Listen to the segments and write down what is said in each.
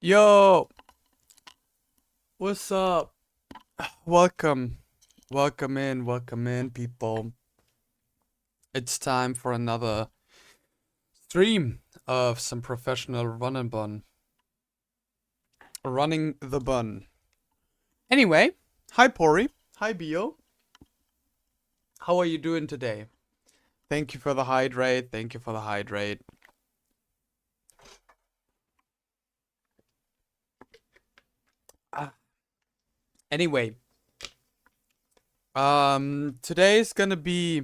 Yo, what's up? Welcome. Welcome in, people. It's time for another stream of some professional run and bun. Running the bun. Anyway, hi Pori. Hi Bio. How are you doing today? Thank you for the hydrate. Thank you for the hydrate. Anyway, today's gonna be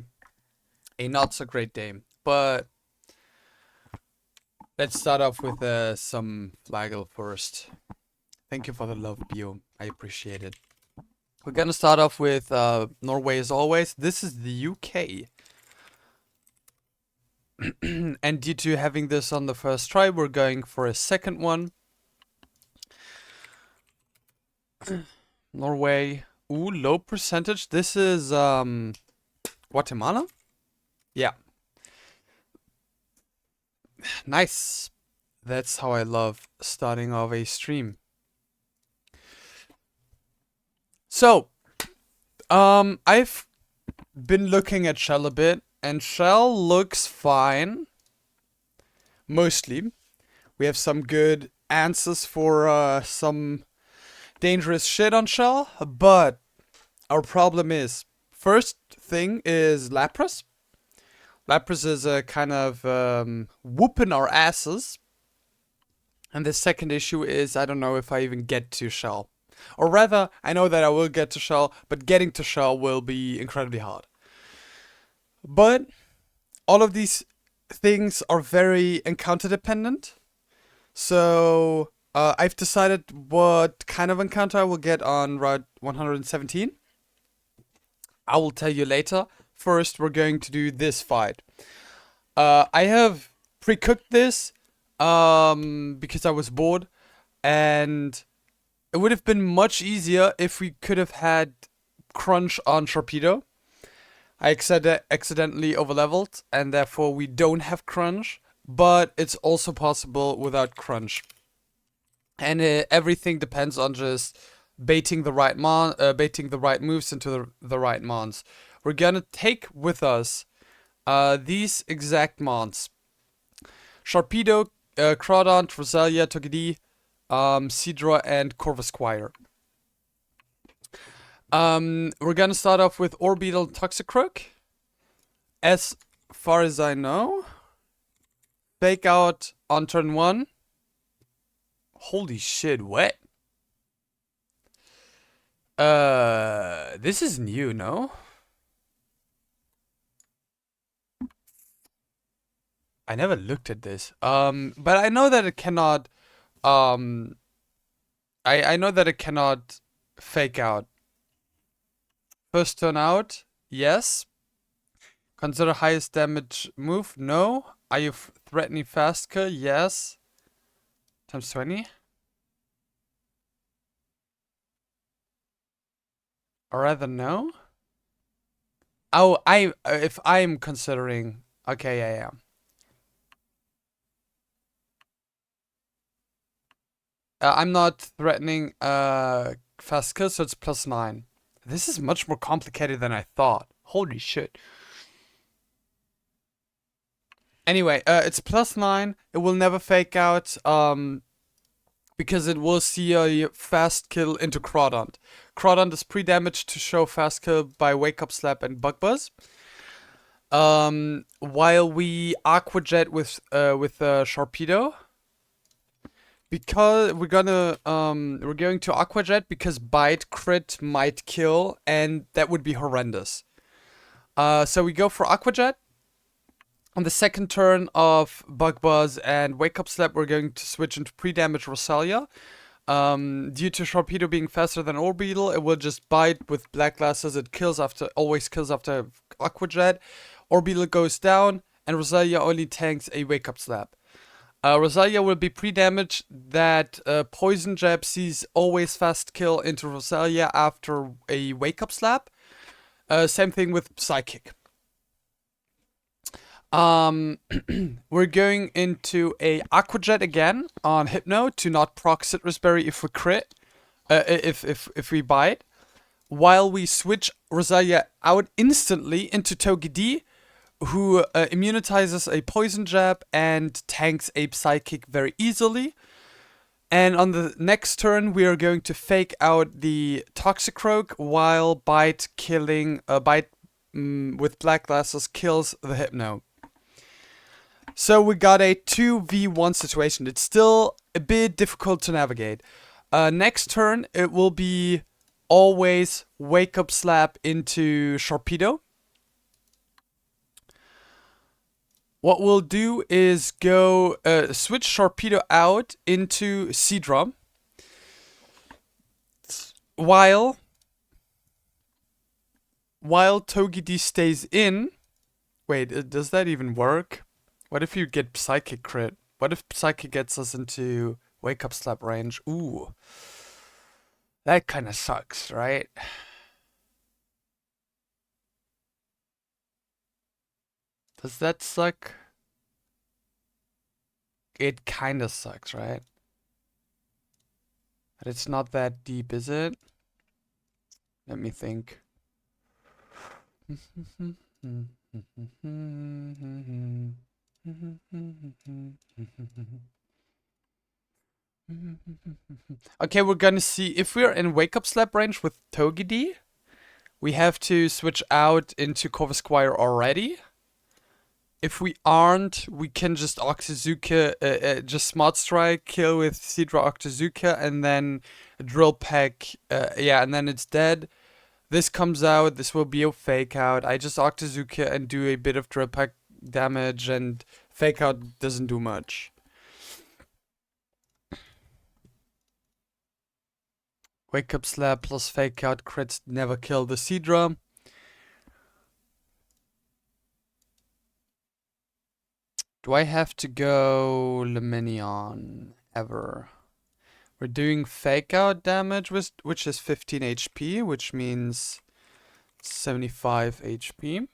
a not so great day, but let's start off with some flagel first. Thank you for the love, Bio. I appreciate it. We're gonna start off with Norway as always. This is the UK. And due to having this on the first try, we're going for a second one. Norway. Ooh, low percentage. This is Guatemala? Yeah. Nice. That's how I love starting off a stream. So, I've been looking at Shell a bit, and Shell looks fine. Mostly. We have some good answers for some dangerous shit on Shell, but our problem is, first thing is Lapras. Lapras is a kind of whooping our asses. And the second issue is, I don't know if I even get to Shell. Or rather, I know that I will get to Shell, but getting to Shell will be incredibly hard. But all of these things are very encounter dependent. So I've decided what kind of encounter I will get on Route 117. I will tell you later. First, we're going to do this fight. I have pre-cooked this because I was bored, and it would have been much easier if we could have had Crunch on Sharpedo. I accidentally overleveled, and therefore we don't have Crunch, but it's also possible without Crunch. And everything depends on just baiting the right moves into the right mons. We're gonna take with us these exact mons: Sharpedo, Crawdaunt, Roselia, Togedemac, Seadra, and Corvusquire. We're gonna start off with Orbeetle, Toxicroak. As far as I know, Fake Out on turn 1. Holy shit, what? This is new, no? I never looked at this. But I know that it cannot, I know that it cannot fake out. First turn out, yes. Consider highest damage move, no. Are you threatening fast kill? Yes. Times 20. Or rather, no. Oh, if I'm considering, okay, yeah. I'm not threatening fast kill, so it's +9. This is much more complicated than I thought. Holy shit. Anyway, it's +9. It will never fake out, because it will see a fast kill into Crawdaunt. Crawdaunt is pre-damaged to show fast kill by Wake Up Slap and Bug Buzz. While we Aqua Jet with Sharpedo. Because we're going to Aqua Jet because Bite Crit might kill, and that would be horrendous. So we go for Aqua Jet. On the second turn of Bug Buzz and Wake Up Slap, we're going to switch into pre-damage Roselia. Due to Sharpedo being faster than Orbeetle, it will just bite with Black Glasses. It always kills after Aqua Jet. Orbeetle goes down, and Roselia only tanks a Wake Up Slap. Roselia will be pre-damaged that Poison Jab sees always fast kill into Roselia after a Wake Up Slap. Same thing with Psychic. We're going into a Aquajet again on Hypno to not proc Citrus Berry if we crit, if we bite, while we switch Rosalia out instantly into Togepi, who immunitizes a poison jab and tanks a psychic very easily. And on the next turn, we are going to fake out the Toxicroak while Bite with Black Glasses kills the Hypno. So we got a 2v1 situation. It's still a bit difficult to navigate. Next turn, it will be always Wake Up Slap into Sharpedo. What we'll do is go switch Sharpedo out into Seadra. While Togepi stays in. Wait, does that even work? What if you get Psychic crit? What if Psychic gets us into Wake Up Slap range? Ooh. That kind of sucks, right? Does that suck? It kind of sucks, right? But it's not that deep, is it? Let me think. Okay, we're gonna see if we're in Wake Up Slap range with Togepi. We have to switch out into Corvisquire already. If we aren't, we can just Octazooka, just Smart Strike, kill with Seadra Octazooka, and then Drill Peck, yeah, and then it's dead. This comes out, this will be a fake out. I just Octazooka and do a bit of Drill Peck damage, and fake out doesn't do much. Wake Up Slap plus fake out crits never kill the Seadra. Do I have to go Luminion ever? We're doing fake out damage, which is 15 HP, which means 75 HP.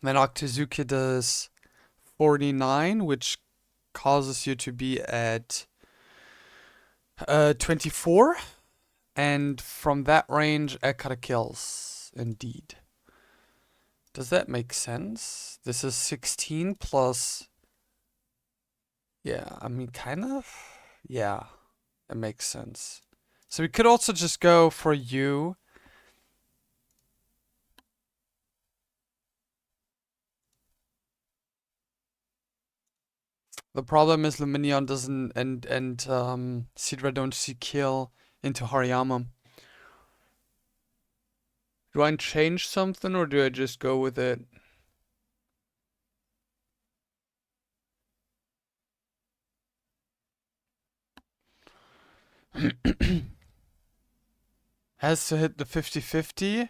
Then Octazooka does 49, which causes you to be at 24. And from that range, Ekata kills, indeed. Does that make sense? This is 16 plus... Yeah, I mean, kind of. Yeah, it makes sense. So we could also just go for you. The problem is Luminion doesn't and Seadra don't see kill into Hariyama. Do I change something or do I just go with it? Has to hit the 50-50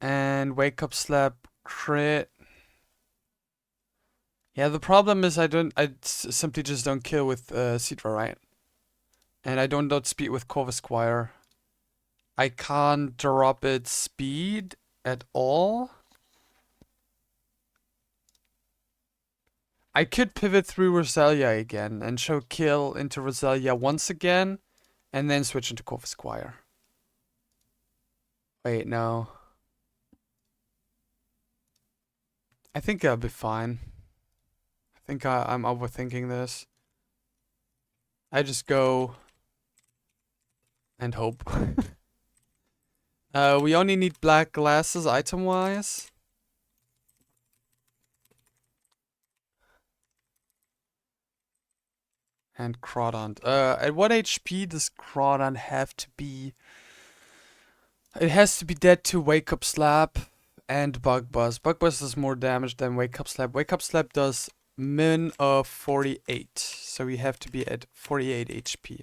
and Wake Up Slap crit. Yeah, the problem is I simply just don't kill with Seadra, right? And I don't outspeed with Corvisquire. I can't drop its speed at all. I could pivot through Rosalia again and show kill into Rosalia once again, and then switch into Corvisquire. Wait, no. I think I'll be fine. I think I'm overthinking this. I just go and hope. We only need black glasses item-wise. And Crawdon. At what HP does Crawdon have to be? It has to be dead to Wake Up Slap and Bug Buzz. Bug Buzz does more damage than Wake Up Slap. Wake Up Slap does min of 48. So we have to be at 48 HP.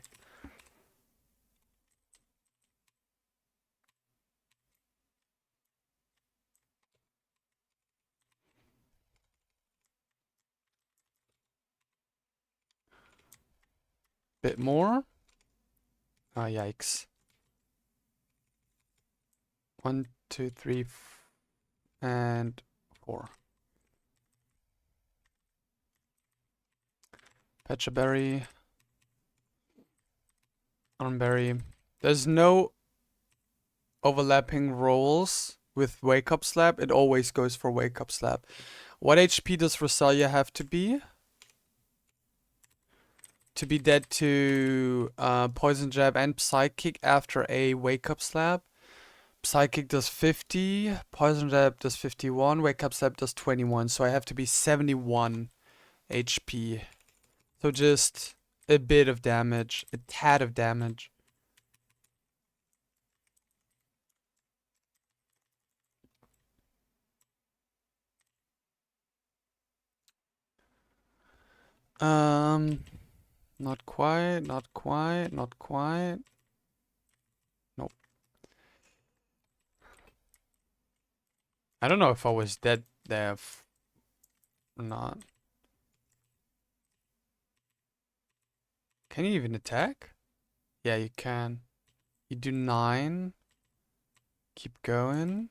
Bit more. Ah, yikes. 1, 2, 3, and 4. Pechaberry. Oranberry. There's no overlapping rolls with Wake Up Slap. It always goes for Wake Up Slap. What HP does Rosalia have to be? To be dead to Poison Jab and Psychic after a Wake Up Slap. Psychic does 50, Poison Jab does 51, Wake Up Slap does 21, so I have to be 71 HP. So just a bit of damage, a tad of damage. Not quite, not quite, not quite. Nope. I don't know if I was dead there or not. Can you even attack? Yeah, you can. You do 9. Keep going.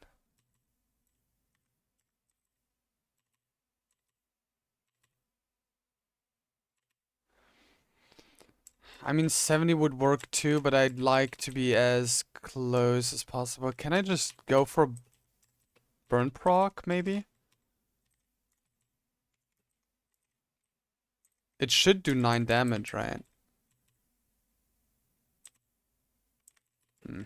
I mean, 70 would work too, but I'd like to be as close as possible. Can I just go for burn proc, maybe? It should do 9 damage, right? Hmm.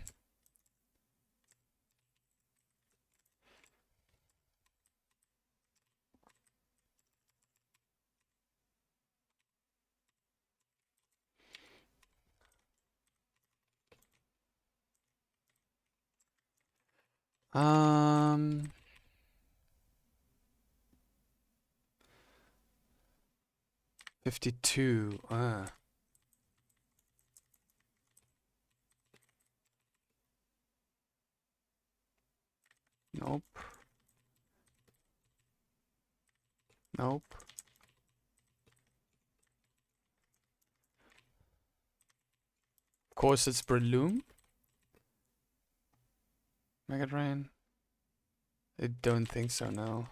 Um... 52. Nope. Nope. Of course, it's Breloom. Mega Drain. I don't think so, no.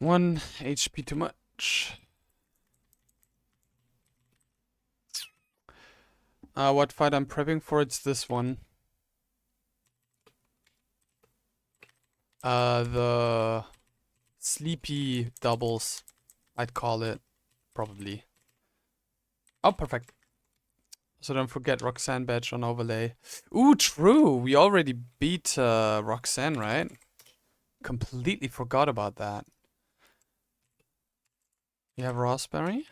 One HP too much. What fight I'm prepping for? It's this one. The sleepy doubles, I'd call it, probably. Oh, perfect. So don't forget Roxanne badge on overlay. Ooh, true. We already beat Roxanne, right? Completely forgot about that. You have raspberry.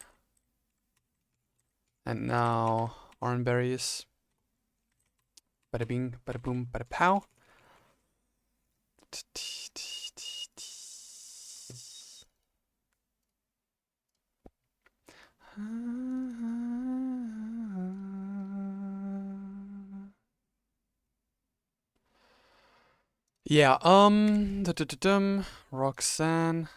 And now oranberries. Bada bing, bada boom, bada pow. Yeah, Roxanne.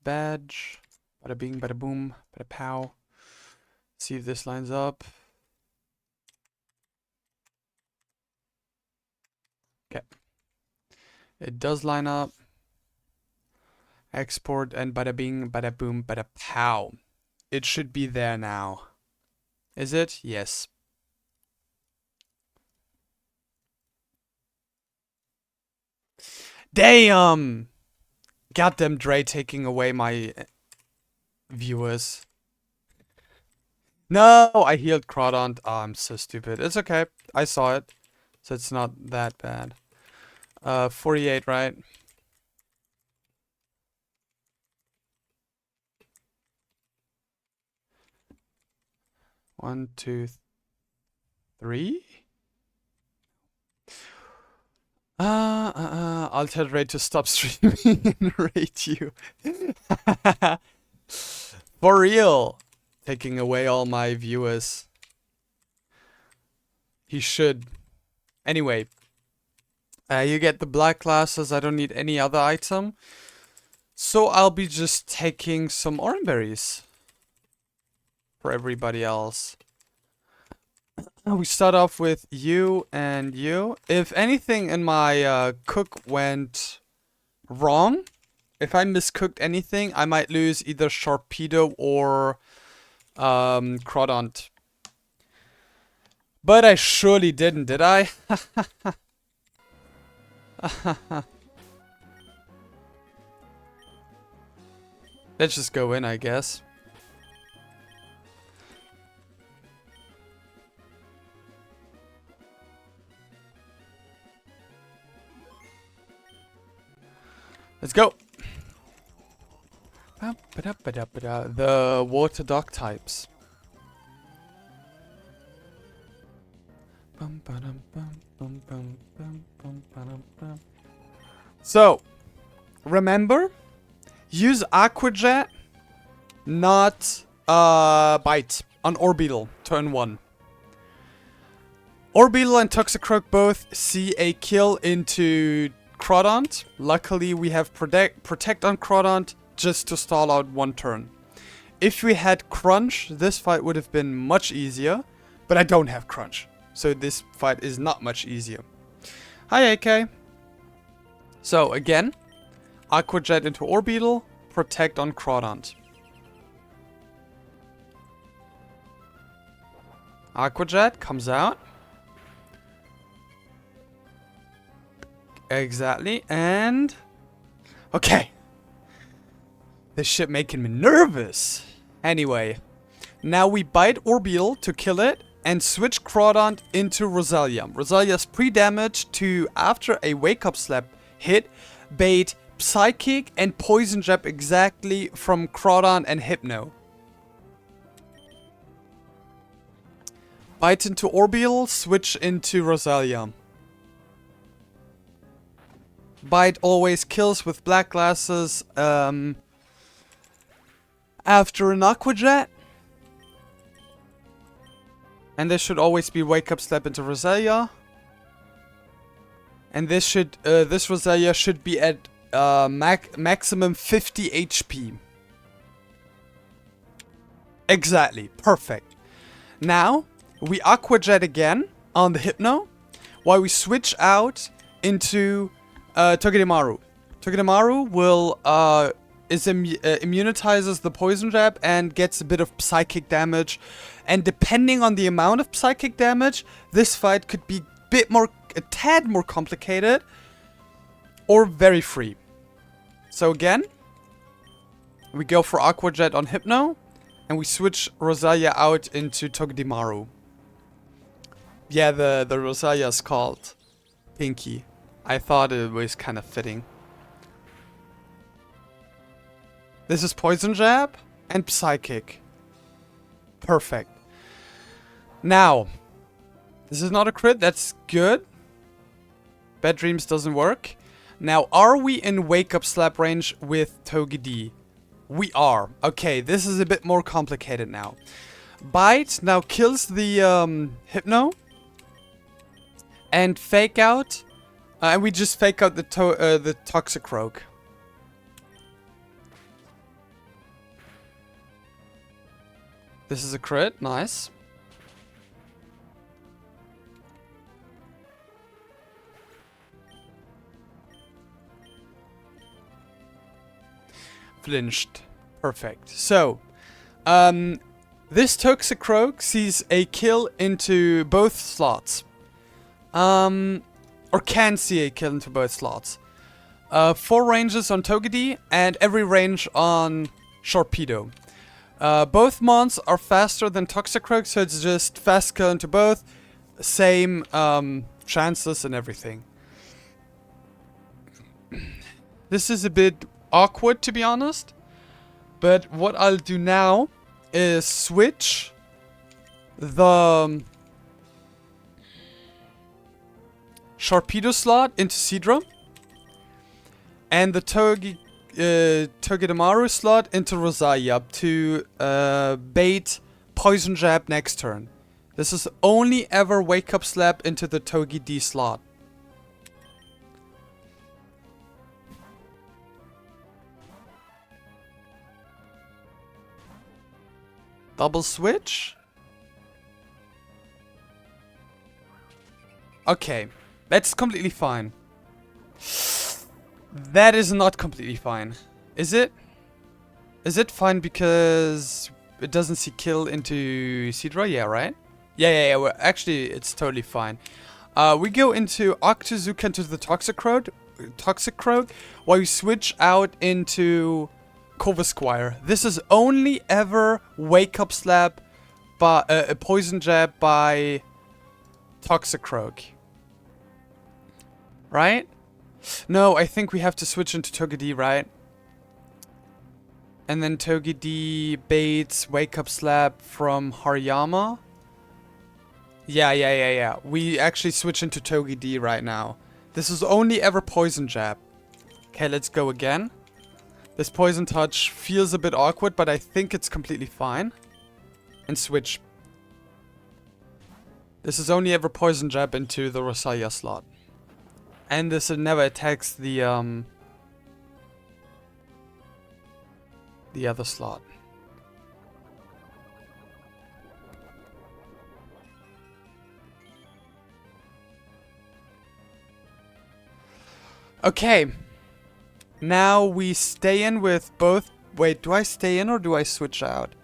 Badge. Bada bing, bada boom, bada pow. See if this lines up. Okay. It does line up. Export and bada bing, bada boom, bada pow. It should be there now. Is it? Yes. Damn! Goddamn Dre taking away my viewers. No, I healed Crawdon. Oh, I'm so stupid. It's okay. I saw it. So it's not that bad. 48, right? One, two, three. I'll tell Ray to stop streaming and rate you. For real. Taking away all my viewers. He should. Anyway. You get the black glasses. I don't need any other item. So I'll be just taking some oranberries. For everybody else. We start off with you and you. If anything in my cook went wrong. If I miscooked anything, I might lose either Sharpedo or Crawdont. But I surely didn't, did I? Let's just go in, I guess. Let's go. The water dog types. So, remember, use Aqua Jet, not Bite on Orbeetle, turn 1. Orbeetle and Toxicroak both see a kill into Crawdont. Luckily, we have Protect on Crawdont just to stall out 1 turn. If we had Crunch, this fight would have been much easier, but I don't have Crunch, so this fight is not much easier. Hi, AK. So, again, Aqua Jet into Orbeetle, Protect on Crawdont. Aqua Jet comes out. Exactly, and... Okay. This shit making me nervous. Anyway, now we bite Orbeetle to kill it and switch Crawdont into Roselia. Roselia's pre-damage to, after a wake-up slap hit, bait Psychic and Poison Jab exactly from Crawdont and Hypno. Bite into Orbeetle, switch into Roselia. Bite always kills with black glasses after an Aqua Jet. And this should always be Wake Up Slap into Roselia. And this should this Roselia should be at maximum 50 HP. Exactly, perfect. Now we Aqua Jet again on the Hypno, while we switch out into Togedemaru. Togedemaru will immunitizes the Poison Jab and gets a bit of psychic damage. And depending on the amount of psychic damage, this fight could be a tad more complicated or very free. So again, we go for Aqua Jet on Hypno, and we switch Roselia out into Togedemaru. Yeah, the Roselia is called Pinky. I thought it was kind of fitting. This is Poison Jab and Psychic. Perfect. Now, this is not a crit, that's good. Bad Dreams doesn't work. Now, are we in Wake Up Slap range with Togedemaru? We are. Okay, this is a bit more complicated now. Bite now kills the Hypno. And Fake Out. And we just fake out the Toxicroak. This is a crit, nice. Flinched. Perfect. So, this Toxicroak sees a kill into both slots. Or can see a kill into both slots. 4 ranges on Togedemaru and every range on Sharpedo. Both mons are faster than Toxicroak, so it's just fast kill into both. Same chances and everything. This is a bit awkward, to be honest. But what I'll do now is switch the Sharpedo slot into Seadra. And the Togedemaru slot into Roselia to bait Poison Jab next turn. This is only ever Wake Up Slap into the Togedemaru slot. Double switch. Okay, that's completely fine. That is not completely fine. Is it? Is it fine because it doesn't see kill into Sidra? Yeah, right? Yeah. Well, actually, it's totally fine. We go into Octozuka into the Toxicroak, while we switch out into Corvusquire. This is only ever Wake Up Slap by a Poison Jab by Toxicroak. Right? No, I think we have to switch into Togedemaru, right? And then Togedemaru baits Wake Up Slap from Hariyama. Yeah. We actually switch into Togedemaru right now. This is only ever Poison Jab. Okay, let's go again. This Poison Touch feels a bit awkward, but I think it's completely fine. And switch. This is only ever Poison Jab into the Rosalia slot. And this never attacks the other slot. Okay. Now we stay in with both. Wait, do I stay in or do I switch out?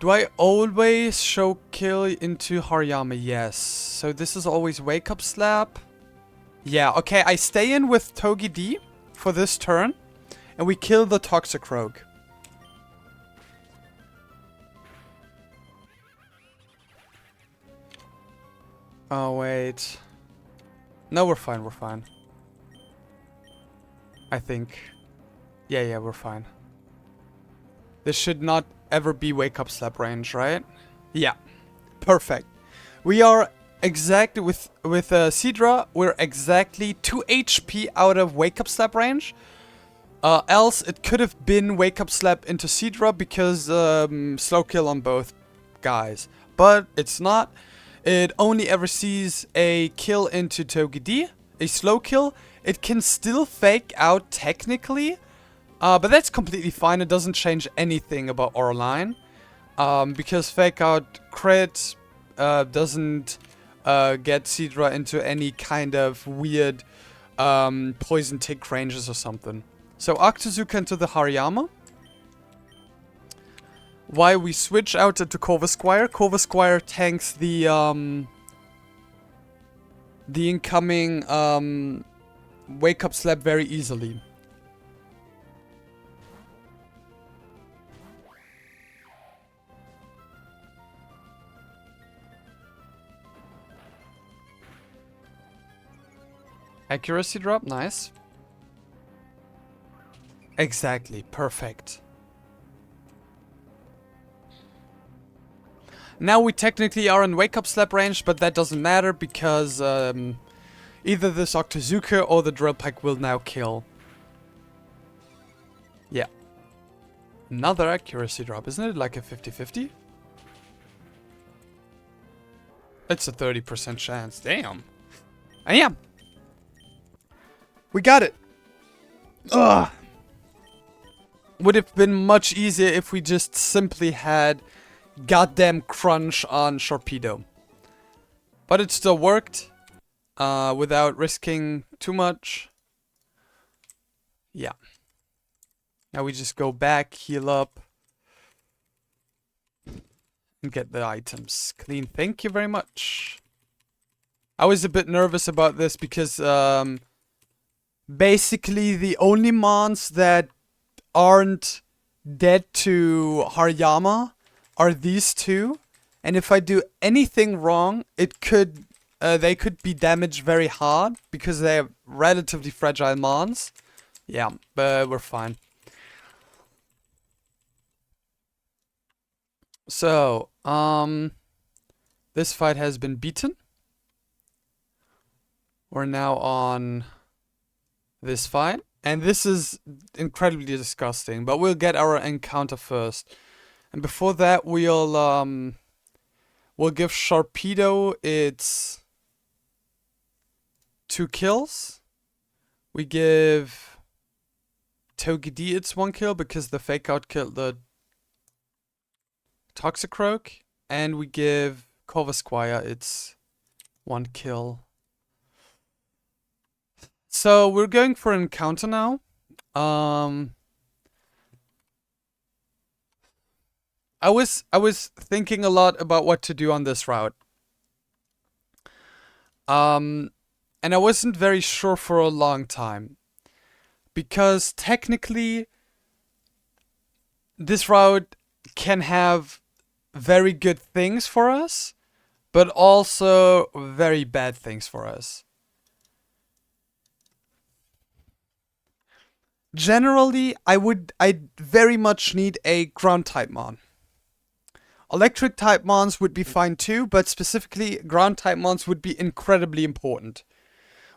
Do I always show kill into Hariyama? Yes. So this is always Wake Up Slap. Yeah, okay, I stay in with Togedemaru for this turn. And we kill the Toxicroak. Oh, wait. No, we're fine, we're fine. I think. Yeah, we're fine. This should not ever be Wake Up Slap range, right? Yeah. Perfect. We are exactly with Sidra, we're exactly 2 HP out of Wake Up Slap range. Else it could have been Wake Up Slap into Sidra because slow kill on both guys. But it's not. It only ever sees a kill into Togedemaru, a slow kill. It can still fake out technically, but that's completely fine. It doesn't change anything about our line, because fake out crit doesn't get Sidra into any kind of weird poison tick ranges or something. So Octozuka into the Hariyama. While we switch out into Corvusquire. Corvusquire tanks the incoming Wake Up Slap very easily. Accuracy drop, nice. Exactly, perfect. Now we technically are in Wake Up Slap range, but that doesn't matter because either this Octozuka or the Drill Pack will now kill. Yeah. Another accuracy drop, isn't it? Like a 50-50? It's a 30% chance. Damn. And yeah. We got it. Ugh. Would have been much easier if we just simply had goddamn crunch on Sharpedo. But it still worked. Without risking too much. Yeah. Now we just go back, heal up. And get the items. Clean, thank you very much. I was a bit nervous about this because basically the only mons that aren't dead to Hariyama are these two, and if I do anything wrong, it could they could be damaged very hard because they're relatively fragile mons. Yeah, but we're fine. So, this fight has been beaten. We're now on this fight, and this is incredibly disgusting, but we'll get our encounter first. And before that, we'll give Sharpedo its 2 kills. We give Togedemaru its 1 kill because the fake out killed the Toxicroak, and we give Corvusquire its 1 kill. So we're going for an encounter now. Um, I was thinking a lot about what to do on this route. Um, and I wasn't very sure for a long time because technically this route can have very good things for us, but also very bad things for us. Generally, I'd very much need a ground type mon. Electric type mons would be fine too, but specifically ground type mons would be incredibly important.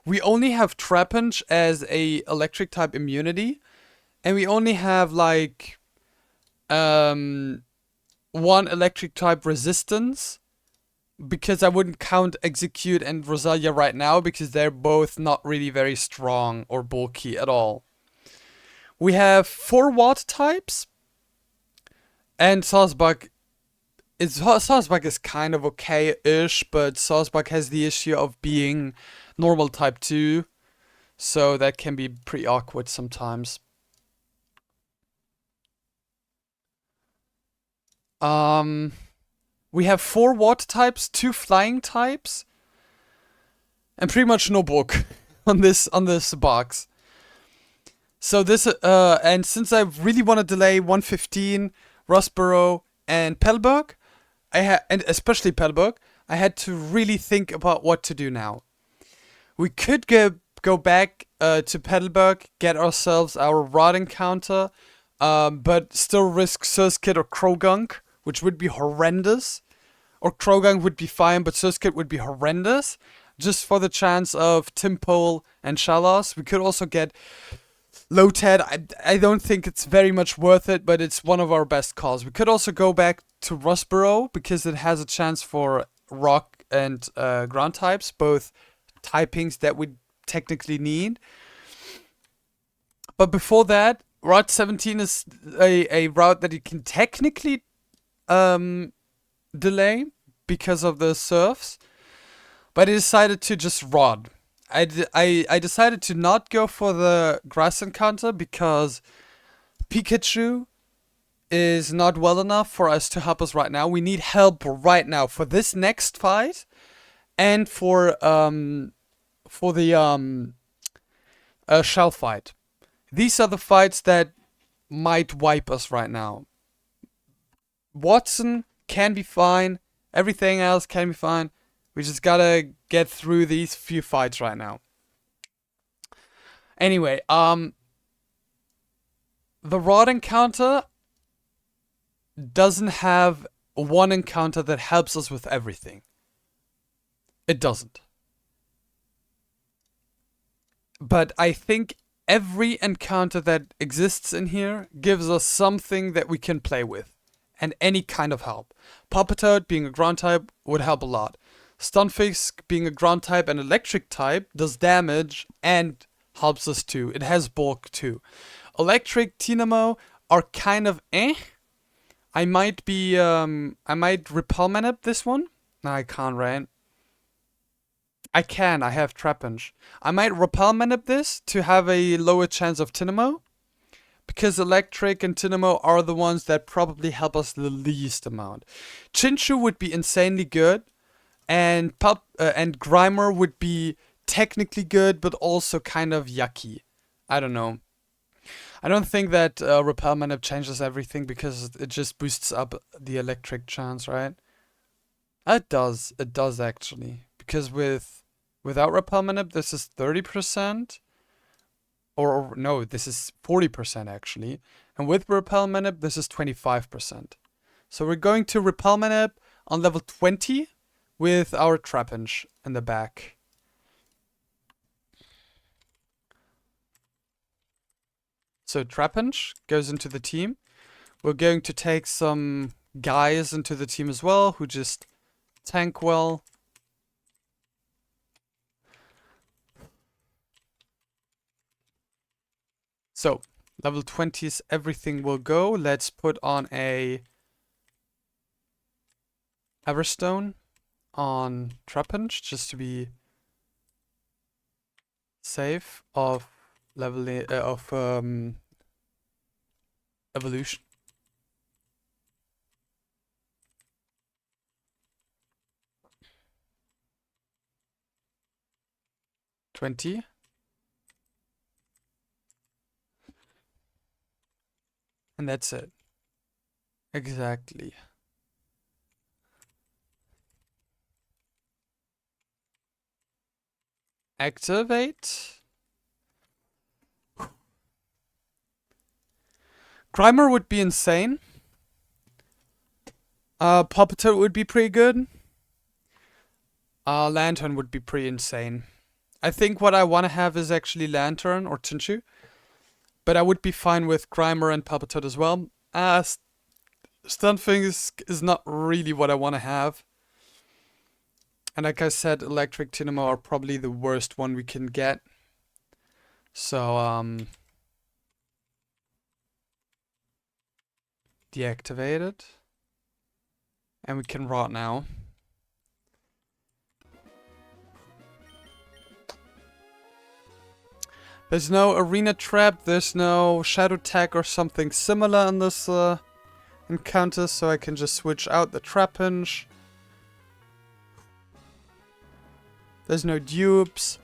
We only have Trapinch as a electric type immunity, and we only have like um one electric type resistance because I wouldn't count Execute and Rosalia right now because they're both not really very strong or bulky at all. We have 4 watt types, and Sawsbuck is kind of okay-ish, but Sawsbuck has the issue of being normal type 2, so that can be pretty awkward sometimes. We have 4 watt types, 2 flying types, and pretty much no bulk on this box. So this and since I really want to delay 115, Rustboro, and Pelberg, and especially Pelberg, I had to really think about what to do now. We could go back to Pelberg, get ourselves our rod encounter, but still risk Surskit or Krogunk, which would be horrendous. Or Krogunk would be fine, but Surskit would be horrendous. Just for the chance of Timpole and Shalos. We could also get Lotad. I don't think it's very much worth it, but it's one of our best calls. We could also go back to Rustboro because it has a chance for rock and ground types, both typings that we technically need. But before that, Route 17 is a route that you can technically delay because of the surfs, but I decided to just rod. I decided to not go for the grass encounter because Pikachu is not well enough for us to help us right now. We need help right now for this next fight and for the shell fight. These are the fights that might wipe us right now. Watson can be fine. Everything else can be fine. We just gotta get through these few fights right now. Anyway, the rod encounter doesn't have one encounter that helps us with everything. It doesn't. But I think every encounter that exists in here gives us something that we can play with. And any kind of help. Puppetoad being a ground type would help a lot. Stunfisk being a ground type and electric type does damage and helps us too. It has bulk too. Electric Tynamo are kind of eh. I might repel manip this one. No, I can't, right? I can, I have Trapinch. I might repel manip this to have a lower chance of Tynamo. Because Electric and Tynamo are the ones that probably help us the least amount. Chinchu would be insanely good. And Grimer would be technically good, but also kind of yucky. I don't know. I don't think that Repel Manip changes everything because it just boosts up the electric chance, right? It does. It does actually. Because without Repel Manip, this is 30%. Or no, this is 40% actually. And with Repel Manip, this is 25%. So we're going to Repel Manip on level 20 with our Trapinch in the back. So Trapinch goes into the team. We're going to take some guys into the team as well who just tank well. So level 20s, everything will go. Let's put on a Everstone on Trapinch just to be Save of level evolution. $20. And that's it. Exactly. Activate. Grimer would be insane. Puppeteer would be pretty good. Lantern would be pretty insane. I think what I want to have is actually Lantern or Chinchu. But I would be fine with Grimer and Puppeteer as well. Stunfing is not really what I want to have. And like I said, Electric Tynamo are probably the worst one we can get. So, deactivate it. And we can rot now. There's no arena trap, there's no shadow tag or something similar in this encounter, so I can just switch out the trap hinge. There's no dupes.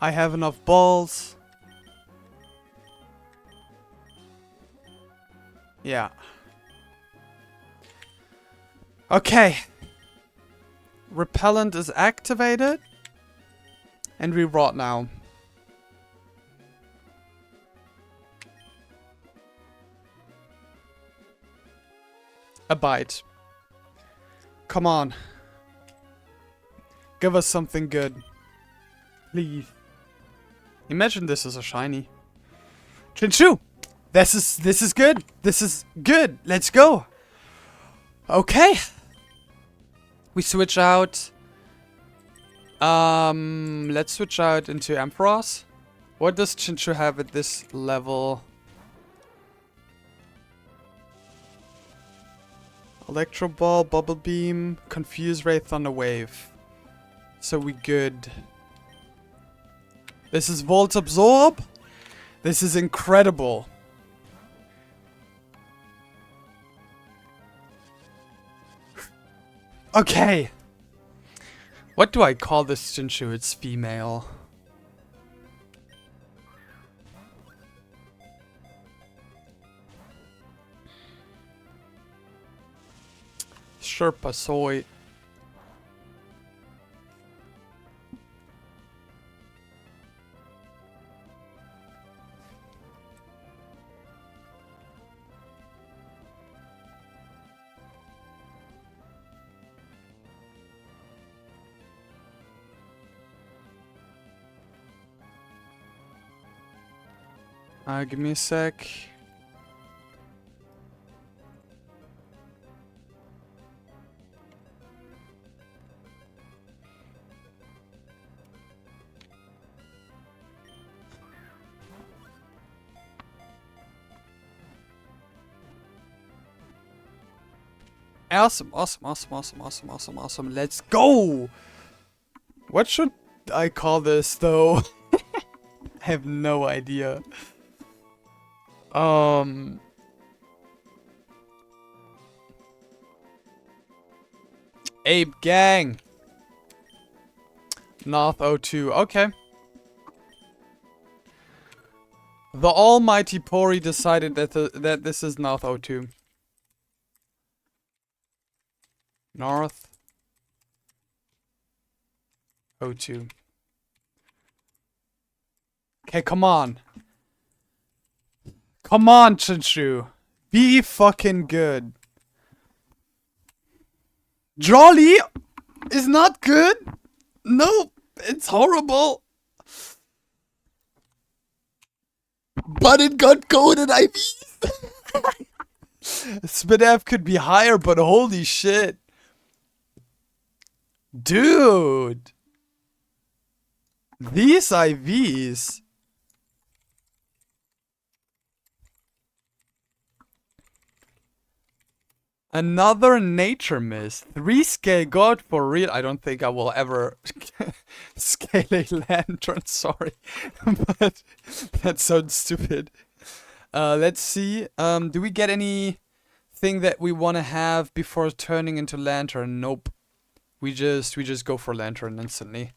I have enough balls. Yeah. Okay. Repellent is activated. And we rot now. A bite. Come on. Give us something good. Please. Imagine this is a shiny. Chinchu! This is good. This is good. Let's go. Okay. We switch out. Let's switch out into Ampharos. What does Chinchu have at this level? Electro Ball, Bubble Beam, Confuse Ray, Thunder Wave. So we good. This is Volt Absorb. This is incredible. Okay. What do I call this Chinchu? It's female. Sherpa Soy. Give me a sec. Awesome, awesome, awesome, awesome, awesome, awesome, awesome. Let's go! What should I call this, though? I have no idea. Ape Gang. North 02. Okay. The almighty Pori decided that this is North 02. North 02. Okay, come on. Come on, Chinchu. Be fucking good. Jolly is not good. No, it's horrible. But it got coded IVs. Spidaf could be higher, but holy shit. Dude. These IVs. Another nature miss. 3 scale god for real. I don't think I will ever Scaling lantern, sorry. But that sounds stupid. Let's see. Do we get anything that we want to have before turning into lantern? Nope. We just go for lantern instantly.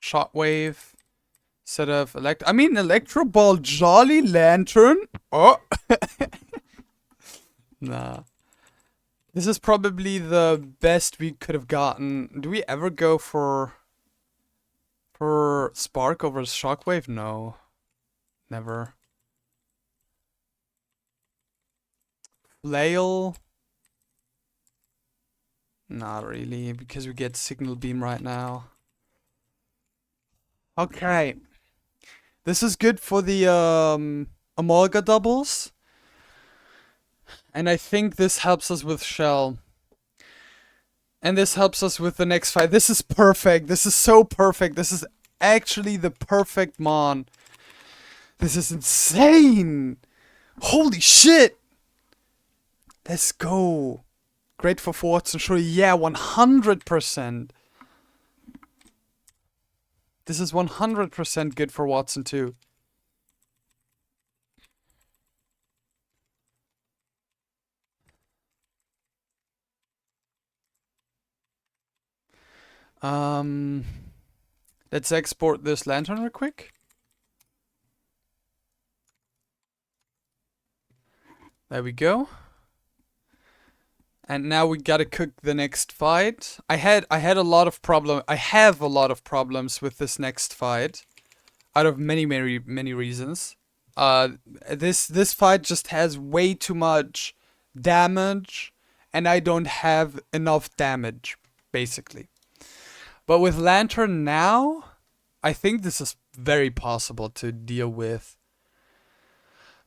Shockwave. Instead of Electro Ball, Jolly Lantern. Oh. Nah. This is probably the best we could have gotten. Do we ever go for Spark over Shockwave? No. Never. Flail? Not really, because we get Signal Beam right now. Okay. This is good for the Amalga doubles. And I think this helps us with Shell. And this helps us with the next fight. This is perfect. This is so perfect. This is actually the perfect Mon. This is insane. Holy shit. Let's go. Great for Watson. Sure, yeah, 100%. This is 100% good for Watson too. Let's export this lantern real quick. There we go. And now we gotta cook the next fight. I had a lot of I have a lot of problems with this next fight. Out of many reasons. This fight just has way too much damage. And I don't have enough damage, basically. But with Lantern now, I think this is very possible to deal with.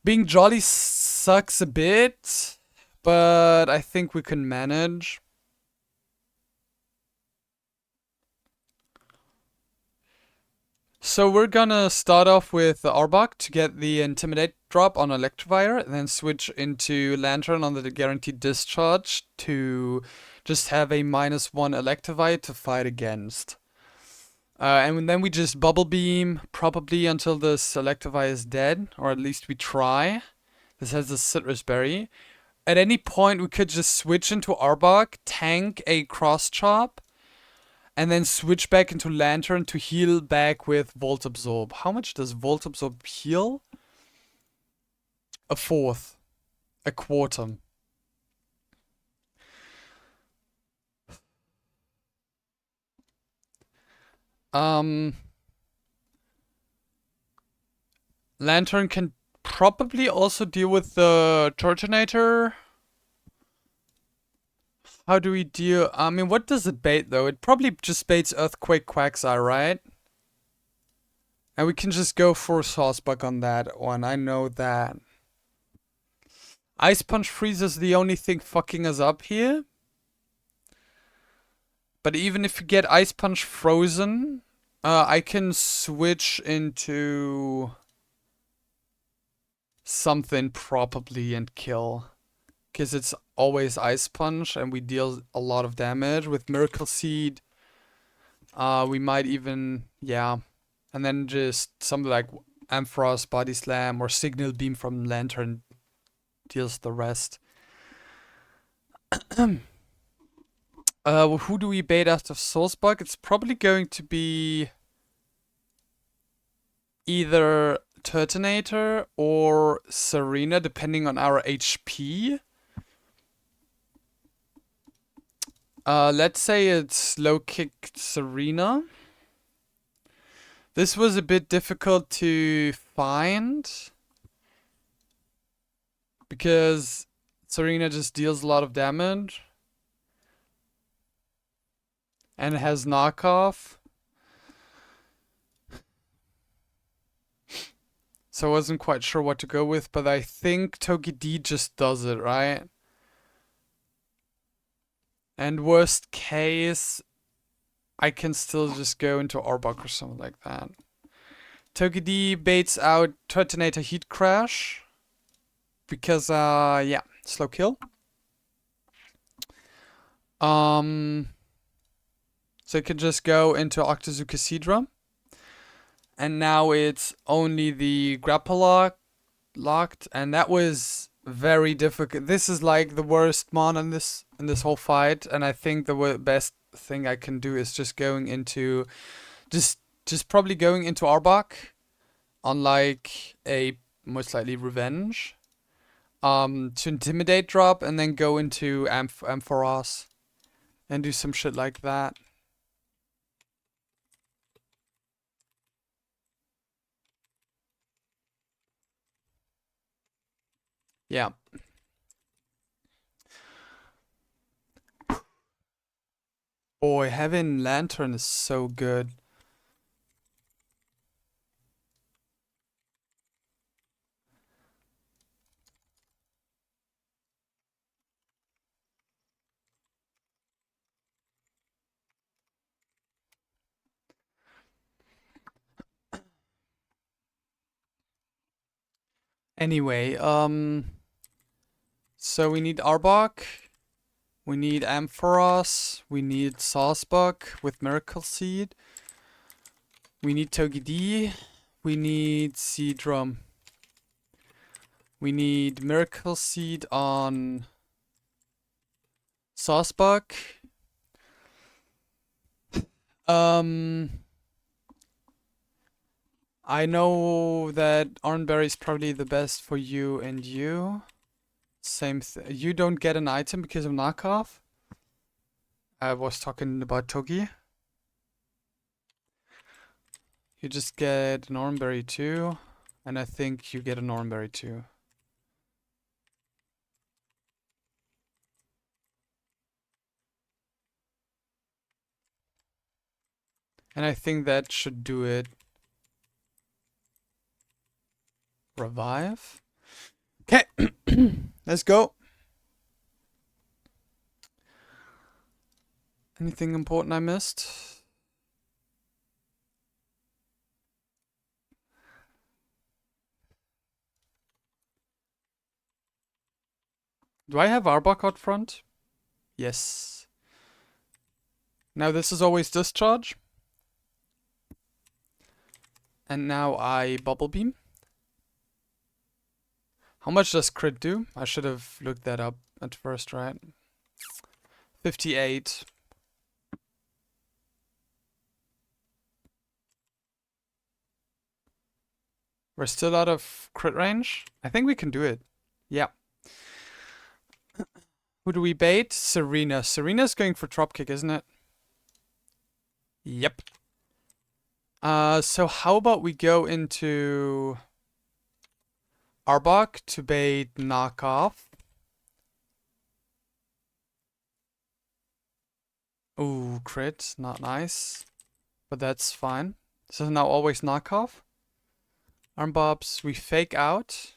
Being Jolly sucks a bit, but I think we can manage. So we're gonna start off with the Arbok to get the Intimidate drop on Electivire, and then switch into Lantern on the Guaranteed Discharge to just have a -1 Electivire to fight against. And then we just Bubble Beam, probably until the Electivire is dead, or at least we try. This has the Citrus Berry. At any point we could just switch into Arbok, tank a Cross Chop, and then switch back into Lantern to heal back with Volt Absorb. How much does Volt Absorb heal? A fourth. A quarter. Lantern can probably also deal with the Turtonator. How do we deal? I mean, what does it bait though? It probably just baits Earthquake Quagsire, right? And we can just go for Saucebuck on that one. I know that. Ice Punch Freeze is the only thing fucking us up here. But even if you get Ice Punch frozen, I can switch into something probably and kill. Because it's always Ice Punch and we deal a lot of damage. With Miracle Seed, we might even, yeah. And then just something like Ampharos, Body Slam, or Signal Beam from Lantern deals the rest. Who do we bait after Soulsbug? It's probably going to be either Turtonator or Serena, depending on our HP. Let's say it's low kick Serena. This was a bit difficult to find because Serena just deals a lot of damage and it has knockoff. So I wasn't quite sure what to go with, but I think Togepi just does it, right? And worst case, I can still just go into Arbok or something like that. Togepi baits out Turtonator Heat Crash. Because, yeah, slow kill. Um, so it can just go into Octozuka Seadra. And now it's only the grapple locked, and that was very difficult. This is like the worst mon in this whole fight, and I think the best thing I can do is just going into just probably going into Arbok on like a most likely revenge. To intimidate drop and then go into Ampharos and do some shit like that. Yeah. Boy, having Lantern is so good. Anyway, so we need Arbok, we need Ampharos, we need Saucebuck with Miracle Seed, we need Togedee, we need Seadrum, we need Miracle Seed on Saucebuck. I know that Oranberry is probably the best for you and you. Same you don't get an item because of knockoff. I was talking about Togi. You just get an Oranberry too, and I think you get an Oranberry too. And I think that should do it. Revive. Okay, let's go. Anything important I missed? Do I have Arbok out front? Yes. Now this is always discharge. And now I Bubble Beam. How much does crit do? I should have looked that up at first, right? 58. We're still out of crit range. I think we can do it. Yeah. Who do we bait? Serena. Serena's going for dropkick, isn't it? Yep. So how about we go into Arbok to bait knockoff. Ooh, crit. Not nice. But that's fine. So now always knockoff. Arm bobs. We fake out.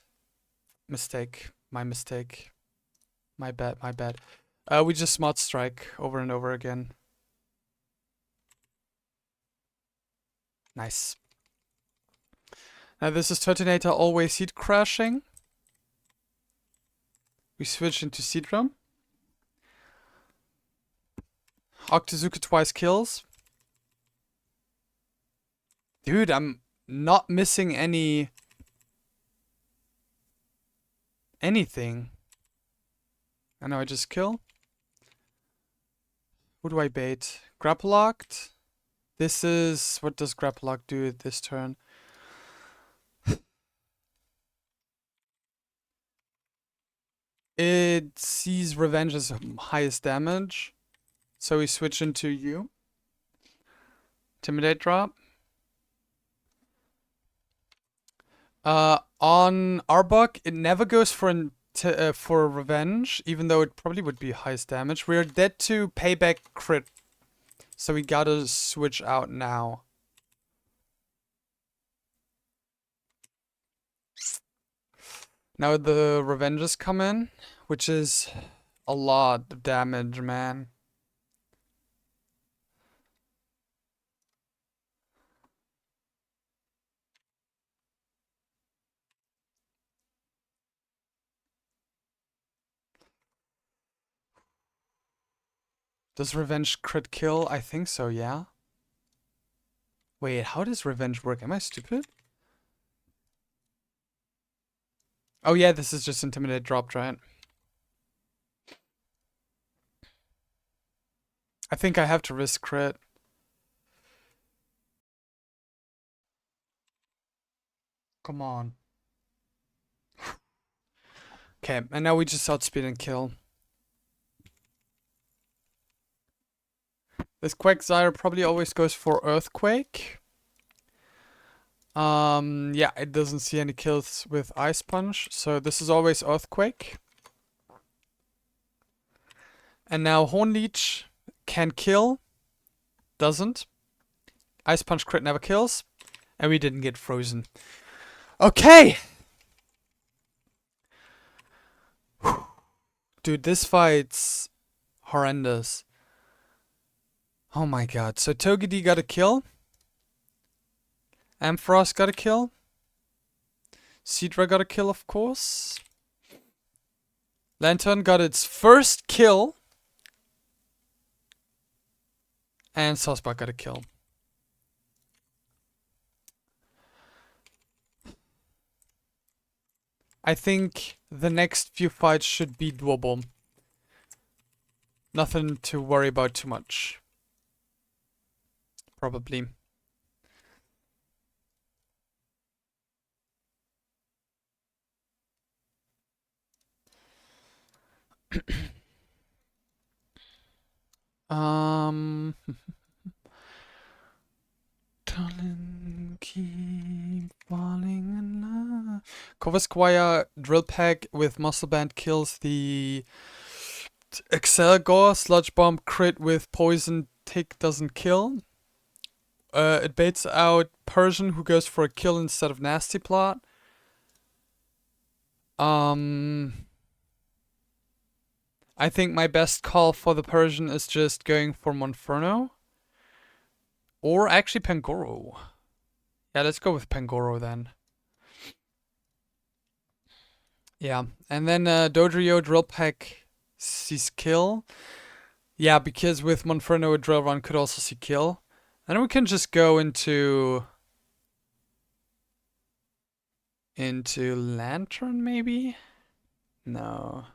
Mistake. My mistake. My bad, my bad. We just mod strike over and over again. Nice. Now this is Turtonator always seed crashing. We switch into Seadrum. Octozuka twice kills. Dude, I'm not missing anything. I know I just kill. Who do I bait? Grapple locked. This is... What does grapple lock do this turn? It sees revenge as highest damage. So we switch into you. Intimidate drop. On Arbok, it never goes for revenge, even though it probably would be highest damage. We're dead to payback crit. So we gotta switch out now. Now the revenges come in, which is a lot of damage, man. Does revenge crit kill? I think so, yeah. Wait, how does revenge work? Am I stupid? Oh yeah, this is just intimidate dropped, right? I think I have to risk crit. Come on. Okay, and now we just outspeed and kill. This Quagsire probably always goes for Earthquake. Yeah, it doesn't see any kills with Ice Punch, so this is always Earthquake. And now Horn Leech can kill, doesn't. Ice Punch crit never kills, and we didn't get frozen. Okay! Dude, this fight's horrendous. Oh my god. So Togedee got a kill. Ampharos got a kill. Seadra got a kill, of course. Lantern got its first kill. And Sosbach got a kill. I think the next few fights should be doable. Nothing to worry about too much. Probably. Darling, keep falling in love. Kovasquire Drill Pack with Muscle Band kills the Excelgor. Sludge Bomb crit with Poison Tick doesn't kill. It baits out Persian, who goes for a kill instead of Nasty Plot. I think my best call for the Persian is just going for Monferno. Or actually Pangoro. Yeah, let's go with Pangoro then. Yeah, and then Dodrio Drill Pack sees kill. Yeah, because with Monferno a Drill Run could also see kill. And we can just go into Lantern maybe? No.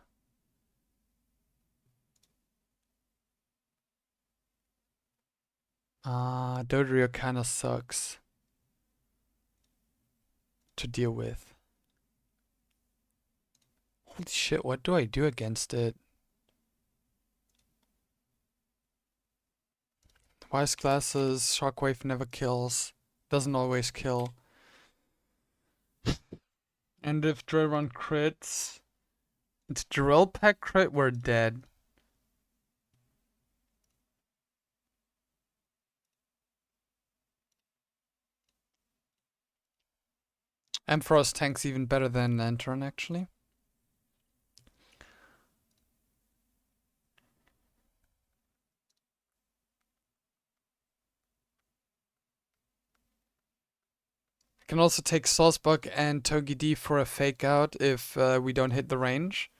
Dodrio kinda sucks to deal with. Holy shit, what do I do against it? Wise Glasses, Shockwave never kills. Doesn't always kill. And if Drill Run crits, it's Drill Pack crit, we're dead. Ampharos tanks even better than Lantern, actually. I can also take Sosbach and Togedee for a fake out if we don't hit the range.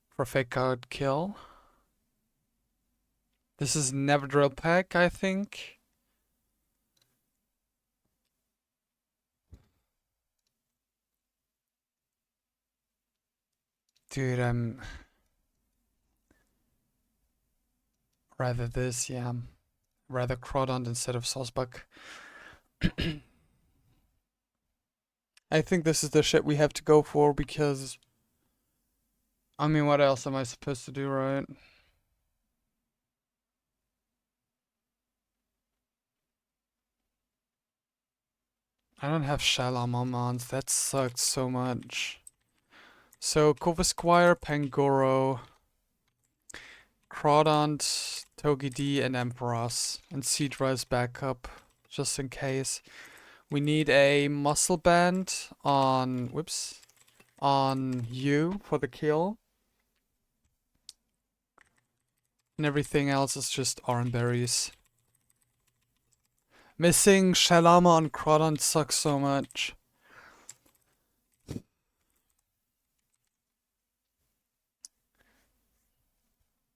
For a fake out kill. This is never Drill Pack, I think. Dude, I'm rather this, yeah. Rather Crawdon instead of Sosbach. I think this is the shit we have to go for because, I mean, what else am I supposed to do, right? I don't have Shalamon mons, that sucks so much. So, Kovasquire, Pangoro, Crawdont, Togedee, and Ampharos. And Seadra is backup, just in case. We need a muscle band on, whoops, on you for the kill. And everything else is just orange berries. Missing Shalama on Crawdon sucks so much.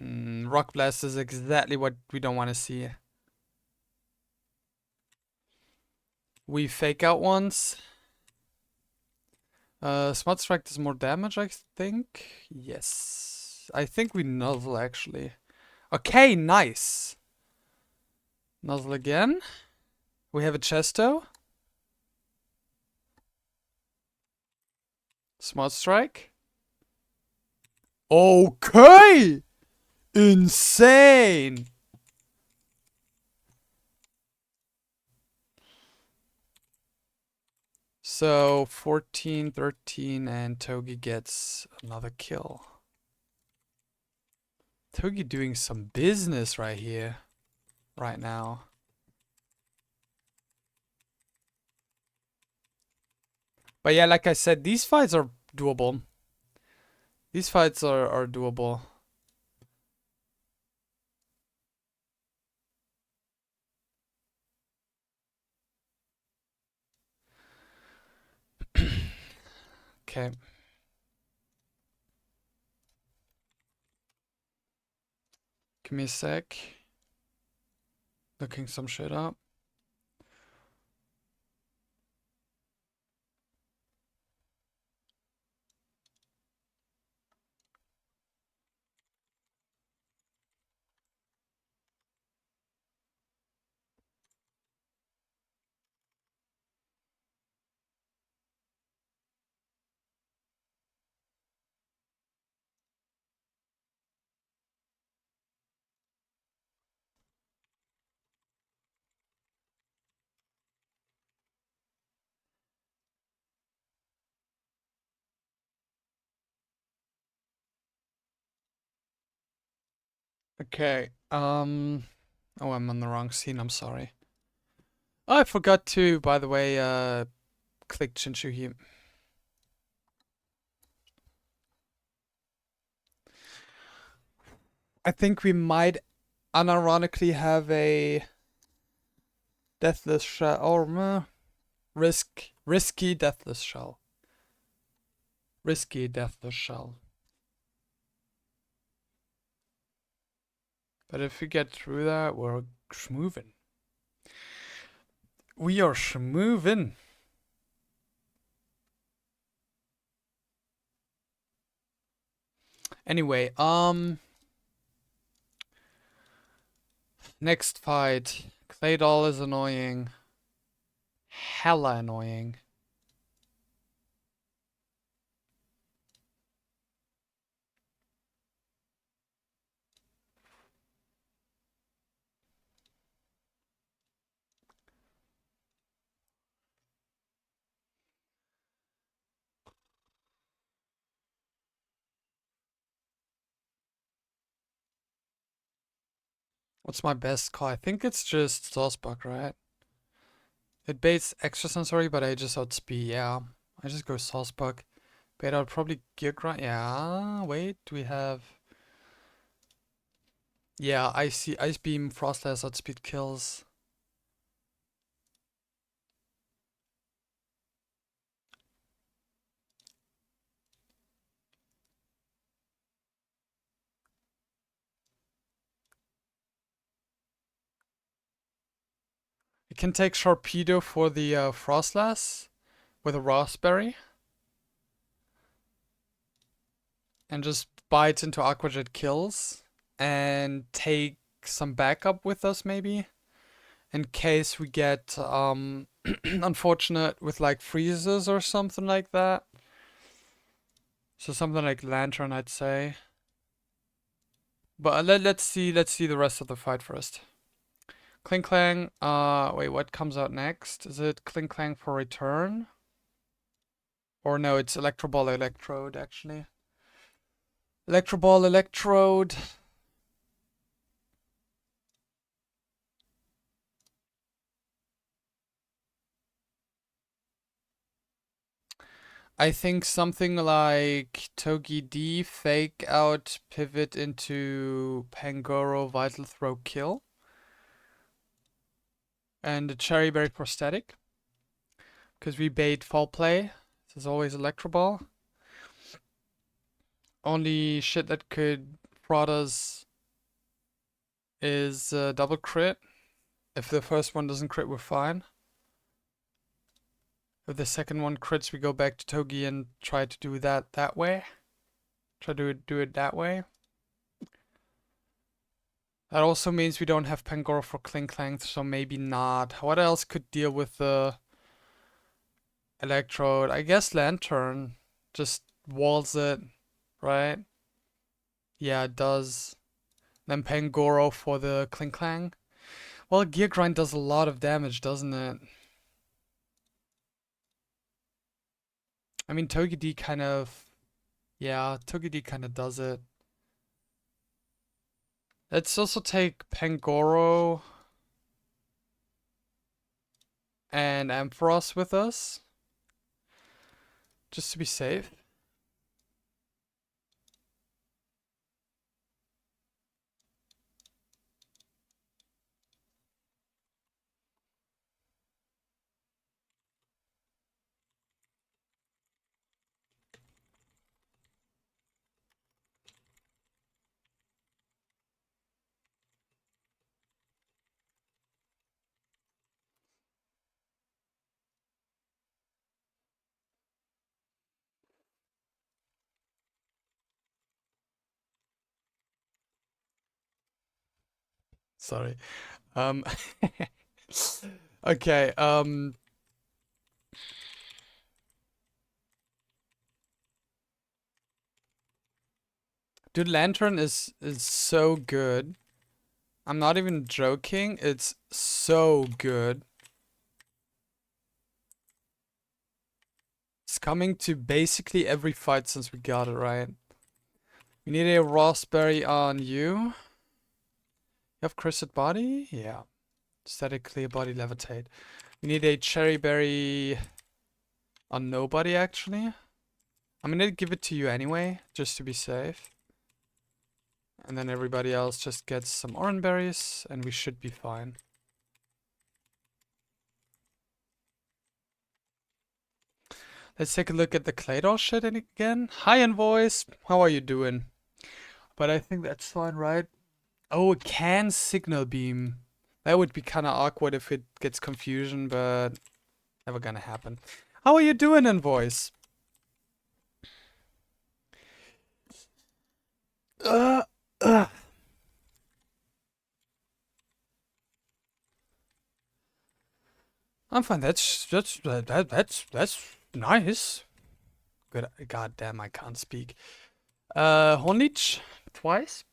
Rock Blast is exactly what we don't want to see. We fake out once. Smart Strike does more damage, I think. Yes. I think we nuzzle, actually. Okay, nice. Nuzzle again. We have a Chesto. Smart Strike. Okay! Insane! So 14, 13, and Togi gets another kill. Togi doing some business right here, right now. But yeah, like I said, these fights are doable. These fights are doable. Okay. Give me a sec. Looking some shit up. Okay. Oh, I'm on the wrong scene. I'm sorry. Oh, I forgot to, by the way, click Chinshu here. I think we might unironically have a Deathless Shell, or risky Deathless Shell. Risky Deathless Shell. But if we get through that, we're schmoovin'. We are schmoovin'. Anyway, next fight. Claydol is annoying. Hella annoying. What's my best call? I think it's just Saucebuck, right? It baits extra sensory, but I just outspeed. Yeah, I just go Saucebuck. Bait out probably Gear Grind. Yeah, wait, do we have... Yeah, I see Ice Beam, Frostlass, outspeed kills. You can take Sharpedo for the Frostlass with a Raspberry. And just bite into Aqua Jet kills. And take some backup with us maybe. In case we get unfortunate with like freezes or something like that. So something like Lantern, I'd say. But let's see the rest of the fight first. Kling Clang, wait, what comes out next? Is it Kling Clang for return? Or no, it's Electro Ball Electrode, actually. Electro Ball Electrode. I think something like Togi D, Fake Out, Pivot into Pangoro, Vital Throw, Kill. And a Cherry Berry Prosthetic. Because we bait Foul Play. This is always Electro Ball. Only shit that could Protoss is double crit. If the first one doesn't crit, we're fine. If the second one crits, we go back to Togi and try to do that way. Try to do it that way. That also means we don't have Pangoro for Cling Clang, so maybe not. What else could deal with the Electrode? I guess Lantern just walls it, right? Yeah, it does. Then Pangoro for the Cling Clang. Well, Gear Grind does a lot of damage, doesn't it? I mean, Togedi kind of... Yeah, Togedi kind of does it. Let's also take Pangoro and Ampharos with us, just to be safe. Sorry. Okay, dude, Lantern is so good. I'm not even joking. It's so good. It's coming to basically every fight since we got it, right? We need a Raspberry on you. You have Crested Body? Yeah. Static Clear Body Levitate. We need a Cherry Berry on nobody, actually. I'm gonna give it to you anyway, just to be safe. And then everybody else just gets some orange berries, and we should be fine. Let's take a look at the Claydol shit again. Hi, Envoys. How are you doing? But I think that's fine, right? Oh, it can Signal Beam. That would be kind of awkward if it gets confusion, but never gonna happen. How are you doing, Envoys? Uh, uh. I'm fine. That's nice. Good. God damn, I can't speak. Hornleech twice.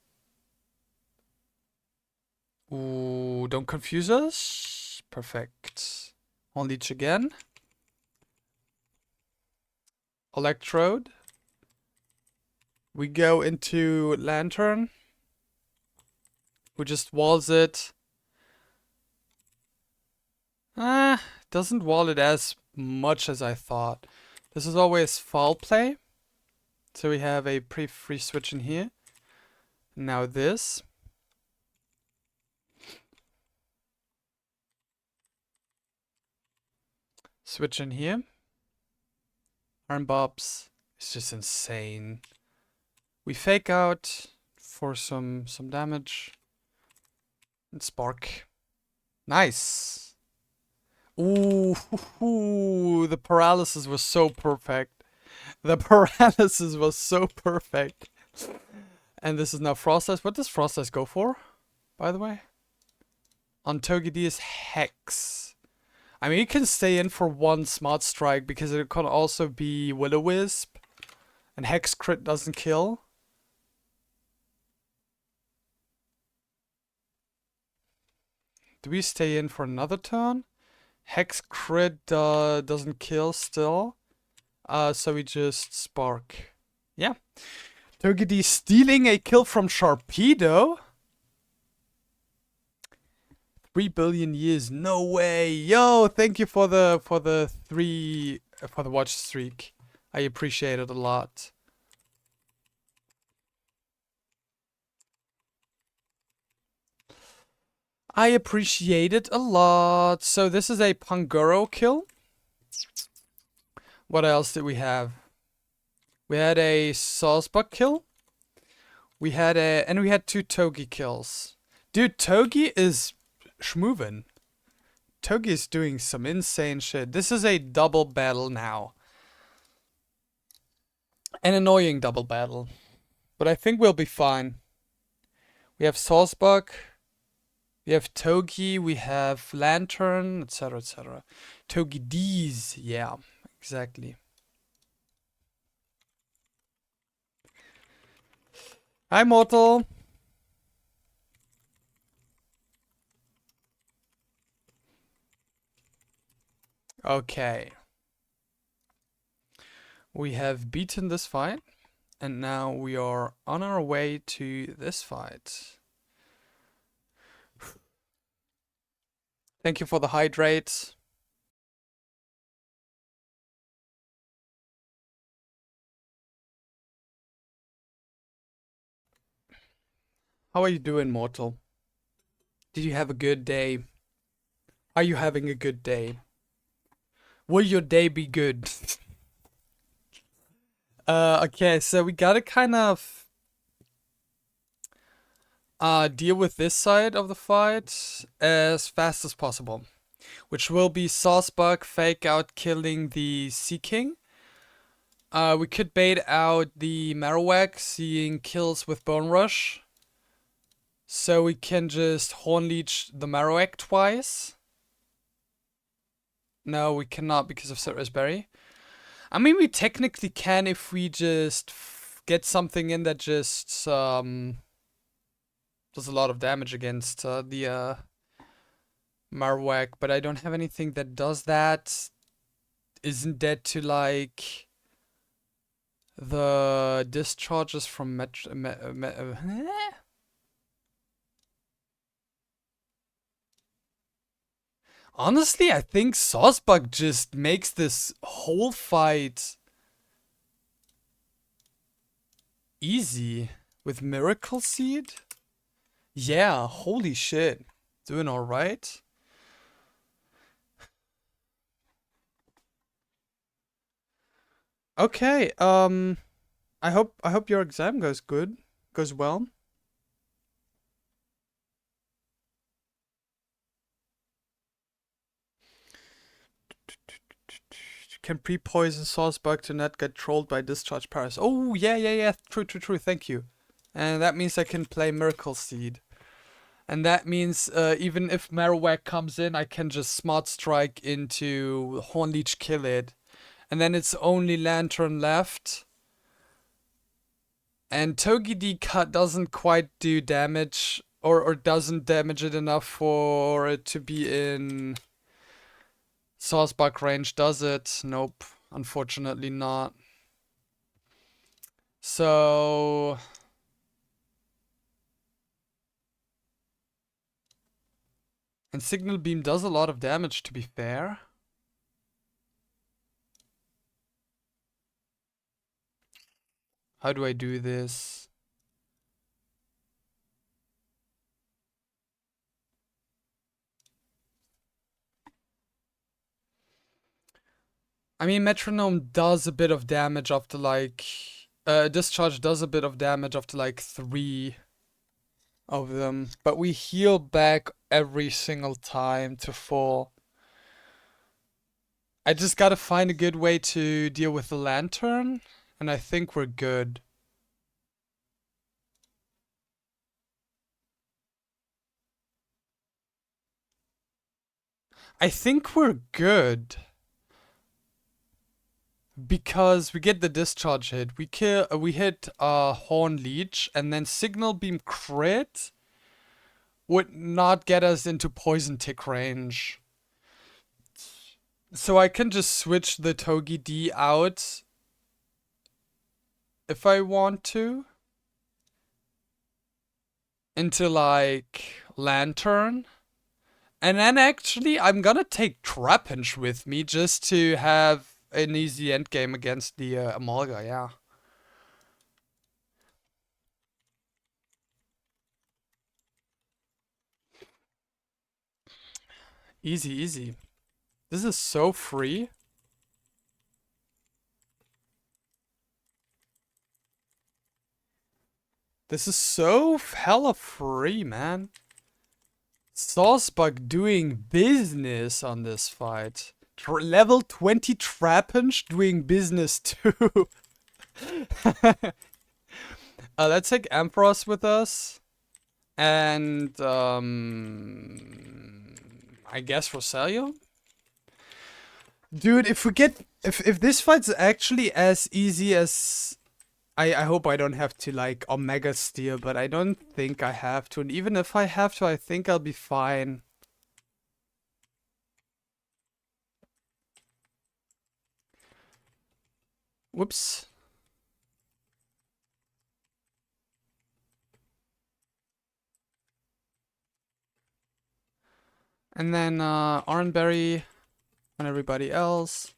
Ooh, don't confuse us. Perfect. Hornleech again. Electrode. We go into Lantern. Who just walls it. Doesn't wall it as much as I thought. This is always foul play. So we have a pre-free switch in here. Now this. Switch in here. Arm Bobs is just insane. We fake out for some damage. And Spark. Nice. Ooh, the paralysis was so perfect. The paralysis was so perfect. And this is now Frost Ice. What does Frost Ice go for, by the way? On Togedi is Hex. I mean, it can stay in for one Smart Strike because it can also be Will-O-Wisp. And Hex crit doesn't kill. Do we stay in for another turn? Hex crit doesn't kill still. So we just Spark. Yeah. Togedi stealing a kill from Sharpedo? 3 billion years, no way. Yo, thank you for the watch streak. I appreciate it a lot. I appreciate it a lot. So this is a Pangoro kill. What else did we have? We had a Sawsbuck kill. we had 2 Togi kills. Dude, Togi is schmovin'. Togi is doing some insane shit. This is a double battle now. An annoying double battle. But I think we'll be fine. We have Saucebuck, we have Togi, we have Lantern, etc, etc. Togi D's, yeah, exactly. Hi, Mortal. Okay. We have beaten this fight, and now we are on our way to this fight. Thank you for the hydrate. How are you doing, Mortal? Did you have a good day? Are you having a good day? Will your day be good? Okay, so we gotta kind of deal with this side of the fight as fast as possible, which will be Saucebuck fake out killing the Sea King. We could bait out the Marowak seeing kills with Bone Rush, so we can just Horn Leech the Marowak twice. No, we cannot because of Citrus Berry. I mean, we technically can if we just get something in that just does a lot of damage against the Marowak, but I don't have anything that does that. Isn't that to like the discharges from Honestly, I think Saucebuck just makes this whole fight easy with Miracle Seed. Yeah, holy shit. Doing alright. Okay, I hope your exam goes well. Can pre-poison Saucebuck to not get trolled by discharge Paris. Oh, yeah. True. Thank you. And that means I can play Miracle Seed. And that means even if Marowak comes in, I can just Smart Strike into Horn Leech, kill it. And then it's only Lantern left. And Togi D cut doesn't quite do damage, or doesn't damage it enough for it to be in Saucebuck range, does it? Nope, unfortunately not. So and Signal Beam does a lot of damage, to be fair. How do I do this? I mean, Metronome does a bit of damage after like... Discharge does a bit of damage after like 3 of them. But we heal back every single time to full. I just gotta find a good way to deal with the Lantern. And I think we're good. I think we're good. Because we get the discharge hit. We hit Horn Leech, and then Signal Beam crit would not get us into Poison Tick range. So I can just switch the Togi D out if I want to into like Lantern. And then actually I'm gonna take Trapinch with me just to have an easy endgame against the Amalga, yeah. Easy. This is so free. This is so hella free, man. Saucebug doing business on this fight. Level 20 Trapinch doing business too. Let's take Ampharos with us. And, I guess Rosario? Dude, if we get... If this fight's actually as easy as... I hope I don't have to, like, Omega Steer, but I don't think I have to. And even if I have to, I think I'll be fine. Whoops. And then, Oranberry and everybody else.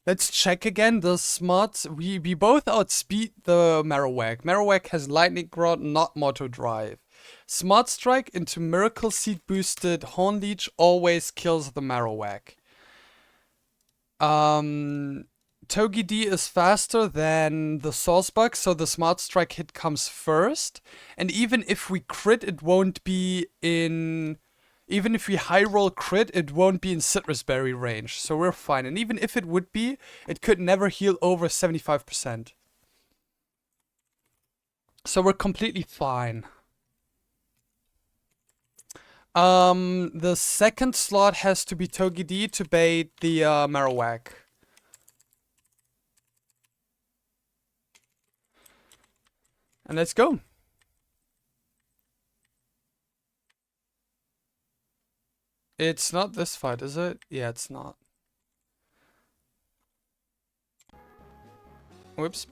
Let's check again the smarts. We both outspeed the Marowak. Marowak has Lightning Rod, not Moto Drive. Smart Strike into Miracle Seed boosted Horn Leech always kills the Marowak. Togepi is faster than the Saucebug, so the Smart Strike hit comes first. And even if we crit, it won't be in... Even if we high roll crit, it won't be in Citrus Berry range, so we're fine. And even if it would be, it could never heal over 75%. So we're completely fine. The second slot has to be Togepi to bait the Marowak. And let's go. It's not this fight, is it? Yeah, it's not. Whoops.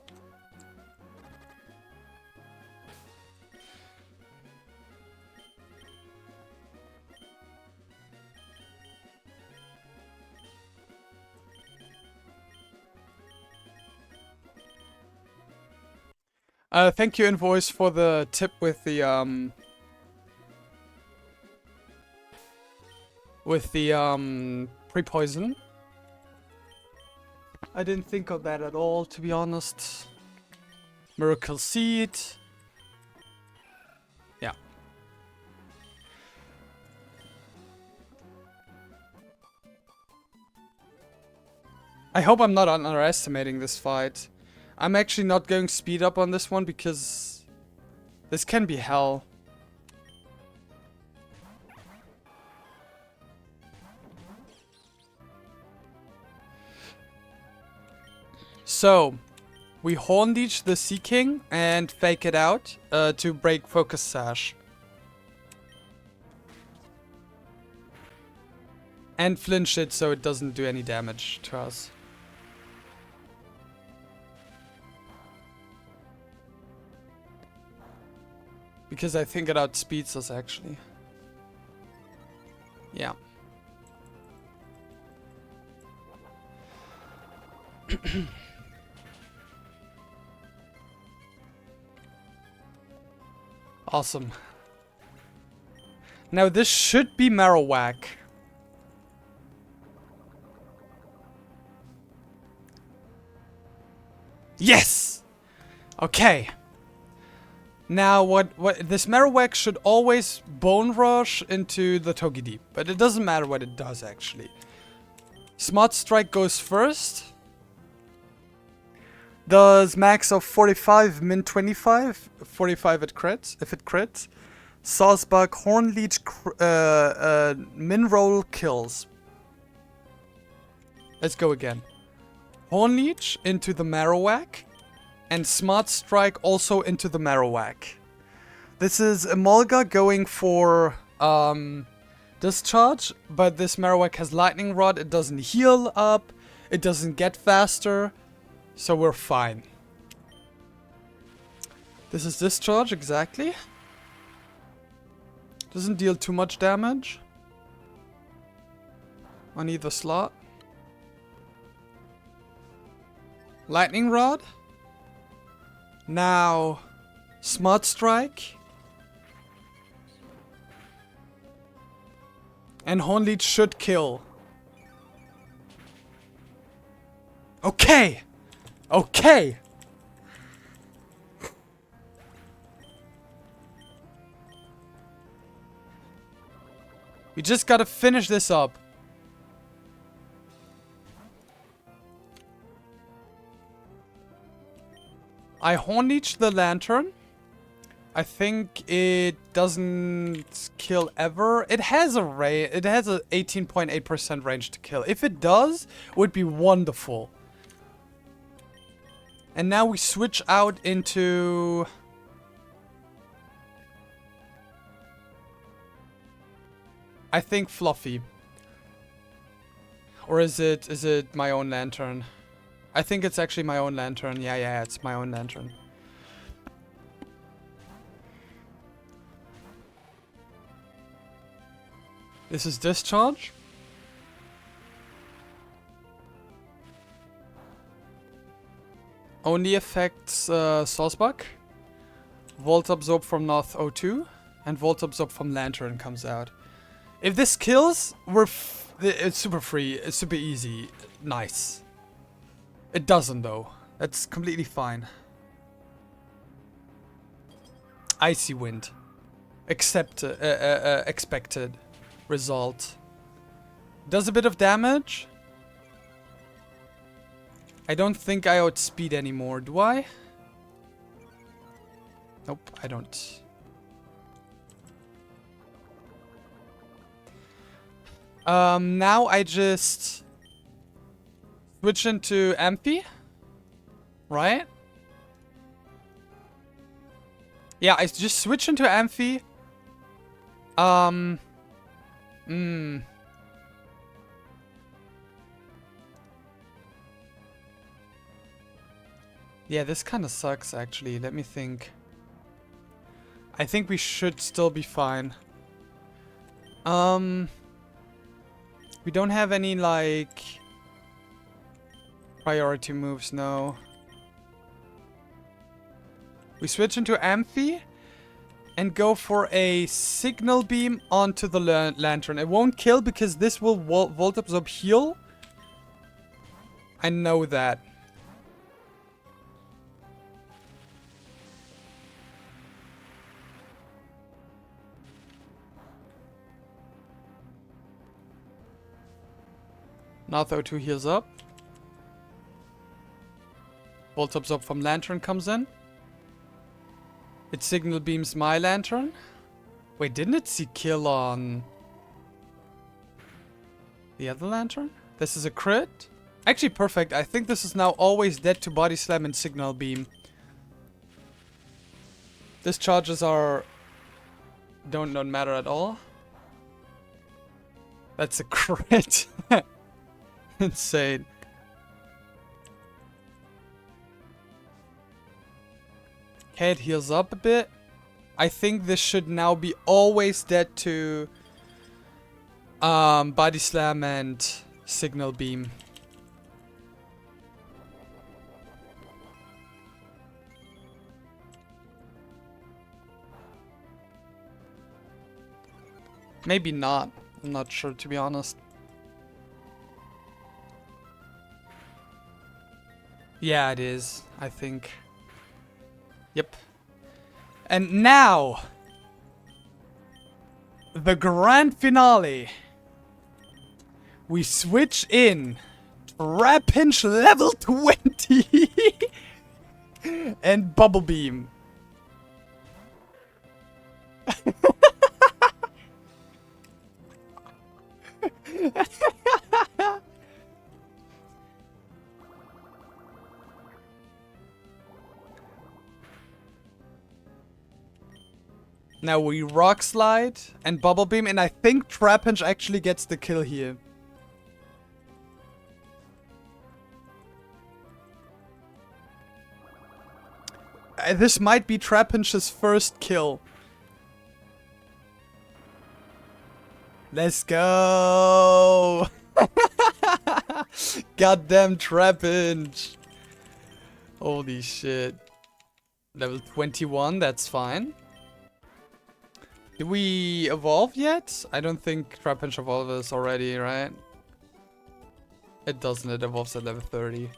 Thank you, Invoice, for the tip with the pre-poison. I didn't think of that at all, to be honest. Miracle Seed. Yeah. I hope I'm not underestimating this fight. I'm actually not going speed up on this one because this can be hell. So, we Horn Leech the Sea King and fake it out to break Focus Sash. And flinch it so it doesn't do any damage to us. Because I think it outspeeds us actually. Yeah. Awesome. Now this should be Marowak. Yes! Okay. Now what this Marowak should always Bone Rush into the Togepi, but it doesn't matter what it does actually. Smart Strike goes first. Does max of 45, min 25. 45 it crits, if it crits. Saucebug, Horn Leech, min roll kills. Let's go again. Horn Leech into the Marowak. And Smart Strike also into the Marowak. This is Emolga going for Discharge, but this Marowak has Lightning Rod. It doesn't heal up. It doesn't get faster. So we're fine. This is Discharge, exactly. Doesn't deal too much damage on either slot. Lightning Rod. Now, Smart Strike. And Horn Leech should kill. Okay! Okay! We just gotta finish this up. I Hornleech the Lantern. I think it doesn't kill ever. It has a 18.8% range to kill. If it does, it would be wonderful. And now we switch out into... I think Fluffy. Or is it my own lantern? I think it's actually my own lantern. Yeah, it's my own lantern. This is Discharge. Only affects Sourcebuck. Volt Absorb from North O2. And Volt Absorb from Lantern comes out. If this kills, it's super free. It's super easy. Nice. It doesn't though. That's completely fine. Icy Wind. Expected result. Does a bit of damage. I don't think I outspeed anymore, do I? Nope, I don't. Now I just switch into Amphi, right? Yeah, I just switch into Amphi. Yeah, this kind of sucks, actually. Let me think. I think we should still be fine. We don't have any, like, priority moves, no. We switch into Amphi and go for a Signal Beam onto the Lantern. It won't kill because this will Volt Absorb heal. I know that. North O2 heals up. Volt Absorb from Lantern comes in. It Signal Beams my Lantern. Wait, didn't it see kill on the other Lantern? This is a crit? Actually, perfect. I think this is now always dead to Body Slam and Signal Beam. Discharges are... don't matter at all. That's a crit. Insane. Okay, it heals up a bit. I think this should now be always dead to Body Slam and Signal Beam. Maybe not. I'm not sure, to be honest. Yeah, it is, I think. Yep. And now, the grand finale. We switch in Trapinch level 20 and Bubble Beam. Now we Rock Slide and Bubble Beam, and I think Trapinch actually gets the kill here. This might be Trapinch's first kill. Let's go! Goddamn Trapinch! Holy shit. Level 21, that's fine. Did we evolve yet? I don't think Trapinch evolves already, right? It doesn't, it evolves at level 30.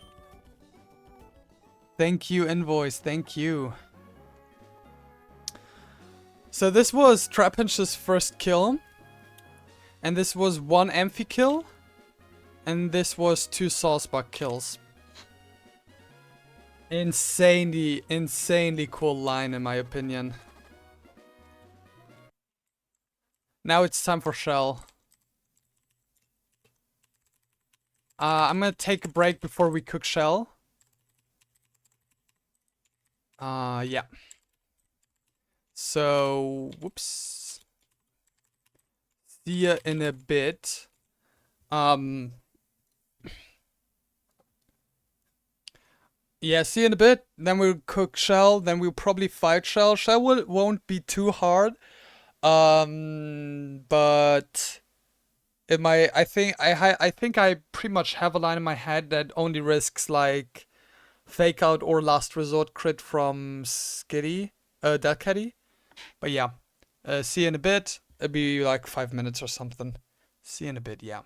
Thank you, Invoice, thank you. So this was Trapinch's first kill. And this was 1 Amphi kill. And this was 2 Salzbach kills. Insanely cool line in my opinion. Now it's time for Shell. I'm gonna take a break before we cook Shell. Yeah. So, whoops. See ya in a bit. Yeah, see you in a bit. Then we'll cook Shell. Then we'll probably fight Shell. Shell won't be too hard. But I think I pretty much have a line in my head that only risks like fake out or last resort crit from Skitty, Delcatty. But yeah, see you in a bit. It'll be like 5 minutes or something. See you in a bit, yeah.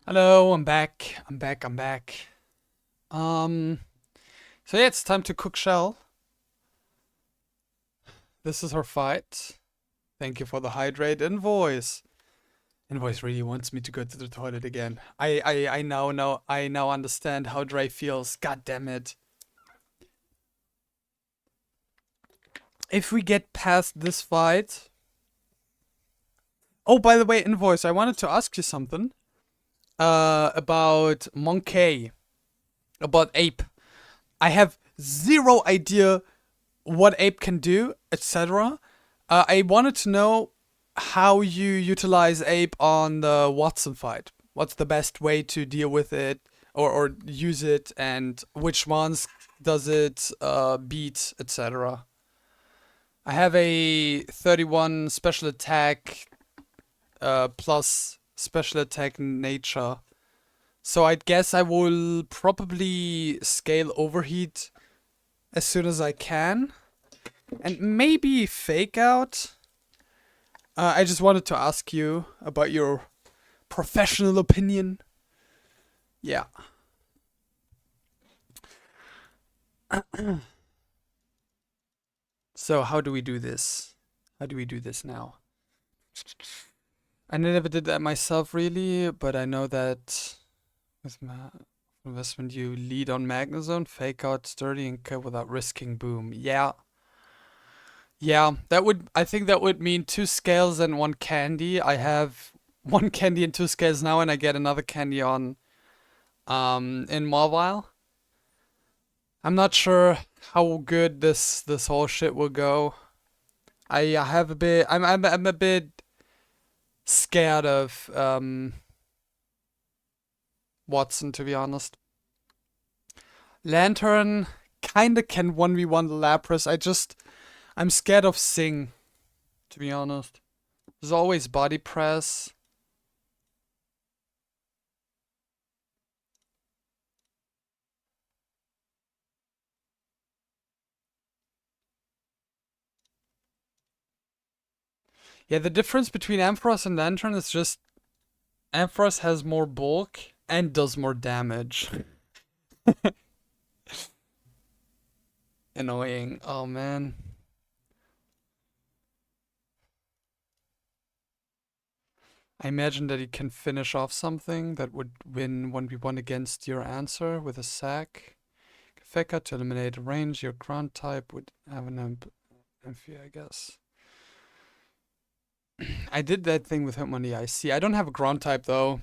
Hello, I'm back. I'm back. So yeah, it's time to cook Shell. This is her fight. Thank you for the hydrate invoice. Invoice really wants me to go to the toilet again. I now understand how Dre feels. God damn it. If we get past this fight. Oh, by the way, Invoice, I wanted to ask you something. About Monkey. About Ape. I have zero idea what Ape can do, etc. I wanted to know how you utilize Ape on the Watson fight. What's the best way to deal with it? or use it, and which ones does it beat, etc. I have a 31 special attack plus special attack nature. So I guess I will probably scale overheat as soon as I can. And maybe fake out. I just wanted to ask you about your professional opinion. Yeah. So how do we do this? How do we do this now? I never did that myself really, but I know that with my investment you lead on Magnezone, fake out sturdy and kill without risking boom. Yeah. Yeah, I think that would mean 2 scales and 1 candy. I have 1 candy and 2 scales now, and I get another candy on in Mobile. I'm not sure how good this whole shit will go. I have a bit I'm a bit scared of Watson, to be honest. Lantern kinda can 1v1 the Lapras. I'm scared of Sing, to be honest. There's always body press. Yeah, the difference between Ampharos and Lantern is just Ampharos has more bulk and does more damage. Annoying. Oh man. I imagine that he can finish off something that would win 1v1 against your answer with a sack. Feka to eliminate range, your ground type would have an amphi, I guess. I did that thing with him on the IC. I don't have a ground type though.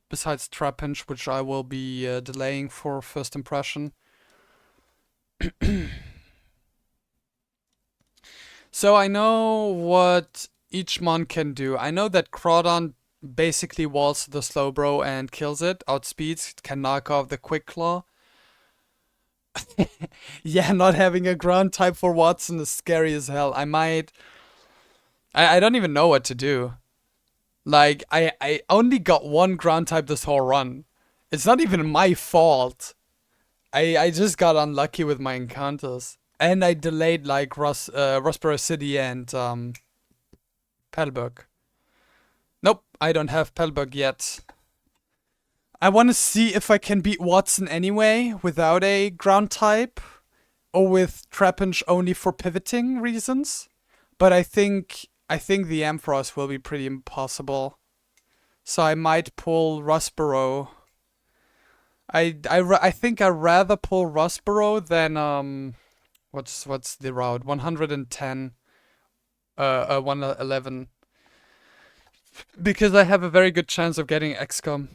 Besides Trapinch, which I will be delaying for first impression. So I know what each mon can do. I know that Crawdon basically walls the Slowbro and kills it, outspeeds, can knock off the Quick Claw. Yeah, not having a ground type for Watson is scary as hell. I don't even know what to do. Like, I only got 1 ground type this whole run. It's not even my fault. I just got unlucky with my encounters. And I delayed like Rosborough City and Pelbug. Nope, I don't have Pelbug yet. I want to see if I can beat Watson anyway without a ground type. Or with Trapinch only for pivoting reasons. But I think the Ampharos will be pretty impossible. So I might pull Rosborough. I think I'd rather pull Rosborough than what's the route? 110 111, because I have a very good chance of getting XCOM.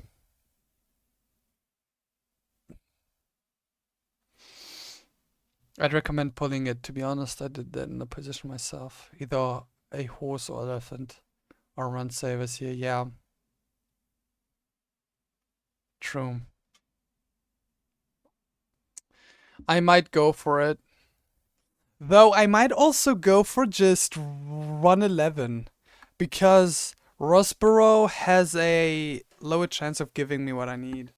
I'd recommend pulling it, to be honest. I did that in the position myself. Either a horse or elephant or run savers here. Yeah. True. I might go for it. Though I might also go for just run 11. Because Rosborough has a lower chance of giving me what I need.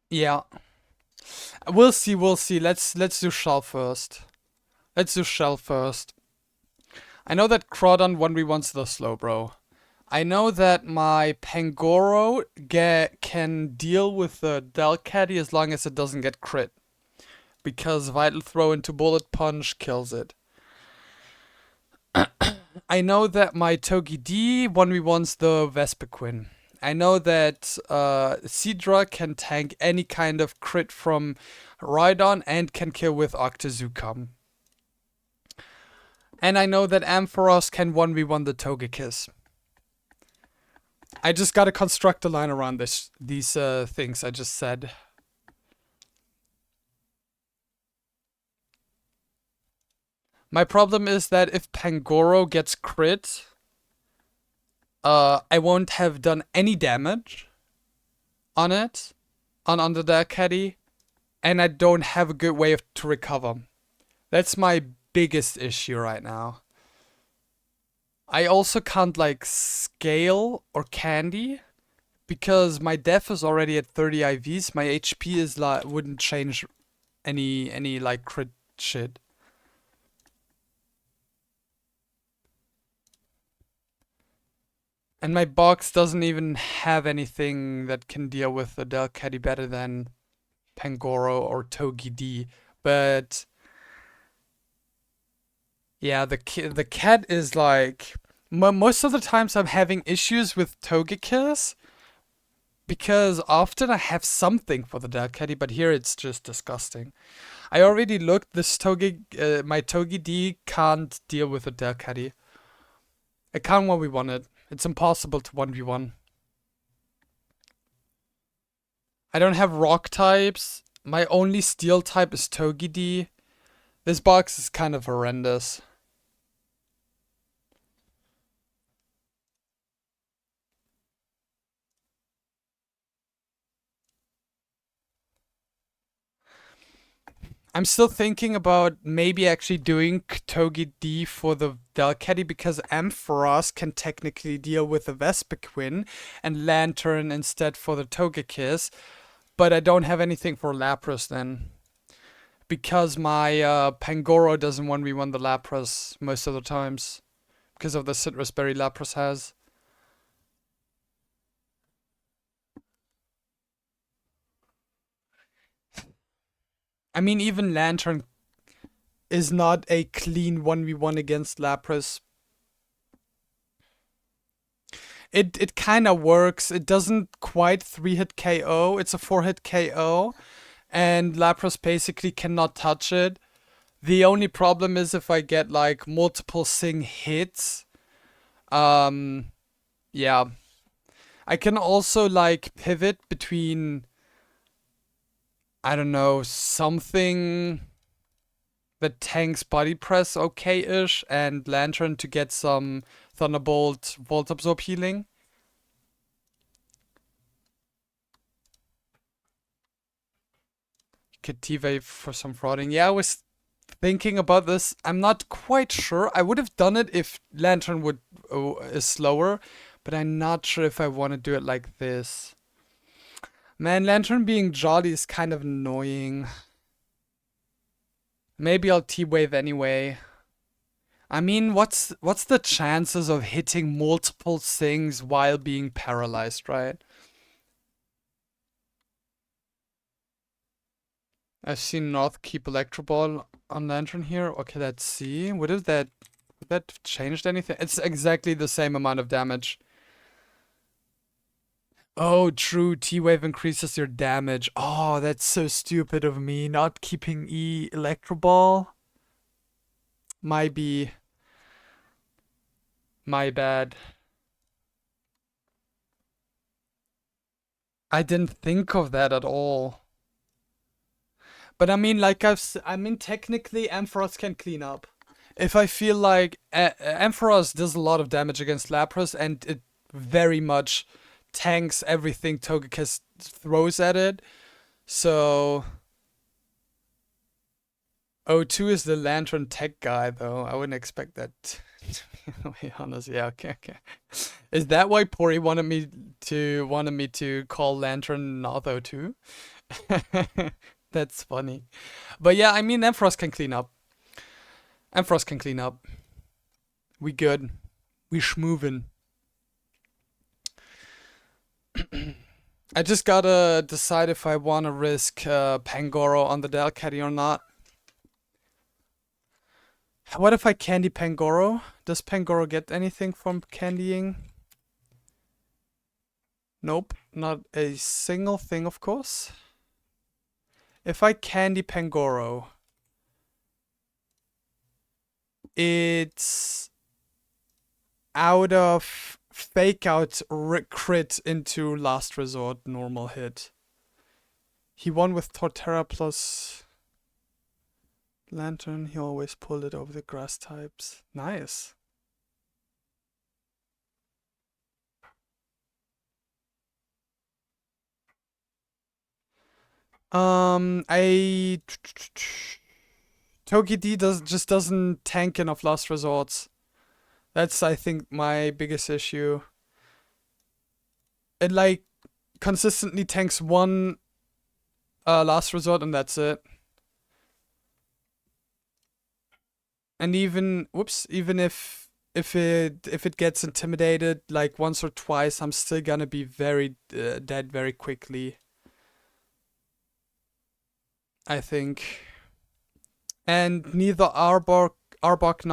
Yeah. We'll see, we'll see. Let's do Shell first. Let's do Shell first. I know that Crawdon 1v1's the Slowbro. I know that my Pangoro can deal with the Delcatty as long as it doesn't get crit. Because Vital Throw into Bullet Punch kills it. I know that my Togi D 1v1's the Vespiquen. I know that Seadra can tank any kind of crit from Rhydon and can kill with Octazookom. And I know that Ampharos can 1v1 the Togekiss. I just gotta construct a line around these things I just said. My problem is that if Pangoro gets crit, I won't have done any damage on it, on the Dark Caddy, and I don't have a good way to recover. That's my biggest issue right now. I also can't like scale or candy because my def is already at 30 IVs. My HP is like wouldn't change any like crit shit. And my box doesn't even have anything that can deal with the Del Caddy better than Pangoro or Togi D. But yeah, the cat is like most of the times I'm having issues with Togekiss because often I have something for the Del Caddy, but here it's just disgusting. I already looked. This my Togi D can't deal with the Del Caddy. It can't 1v1 it. It's impossible to 1v1. I don't have rock types. My only steel type is Togi D. This box is kind of horrendous. I'm still thinking about maybe actually doing Togi D for the Delcatty because Ampharos can technically deal with the Vespiquen and Lantern instead for the Togekiss. But I don't have anything for Lapras then. Because my Pangoro doesn't 1v1 the Lapras most of the times. Because of the Citrus Berry Lapras has. I mean, even Lantern is not a clean 1v1 against Lapras. It kind of works. It doesn't quite 3-hit KO. It's a 4-hit KO. And Lapras basically cannot touch it. The only problem is if I get like multiple Sing hits. Yeah. I can also like pivot between, I don't know, something that tanks body press okay-ish and Lantern to get some Thunderbolt Volt Absorb healing. Cative for some frauding. Yeah, I was thinking about this. I'm not quite sure. I would have done it if Lantern is slower, but I'm not sure if I want to do it like this. Man, Lantern being jolly is kind of annoying. Maybe I'll T-Wave anyway. I mean, what's the chances of hitting multiple things while being paralyzed, right? I've seen North keep Electro Ball on Lantern here. Okay, let's see. Would that changed anything? It's exactly the same amount of damage. Oh, true. T-Wave increases your damage. Oh, that's so stupid of me. Not keeping Electro Ball. Might be my bad. I didn't think of that at all. But I mean, like technically Ampharos can clean up. If I feel like Ampharos does a lot of damage against Lapras and it very much tanks everything Togekiss throws at it. So O2 is the Lantern tech guy though. I wouldn't expect that to be honest. Yeah, okay. Is that why Pori wanted me to call Lantern not O2? That's funny. But yeah, I mean Ampharos can clean up. Ampharos can clean up. We good. We schmoovin'. I just gotta decide if I wanna risk Pangoro on the Delcatty or not. What if I candy Pangoro? Does Pangoro get anything from candying? Nope, not a single thing, of course. If I candy Pangoro, it's out of fake out crit into last resort normal hit. He won with Torterra plus Lantern. He always pulled it over the grass types. Nice. I Toki D just doesn't tank enough last resorts. That's, I think, my biggest issue. It like consistently tanks one last resort and that's it. And even if it gets intimidated like once or twice, I'm still gonna be very dead very quickly, I think. And neither Arbok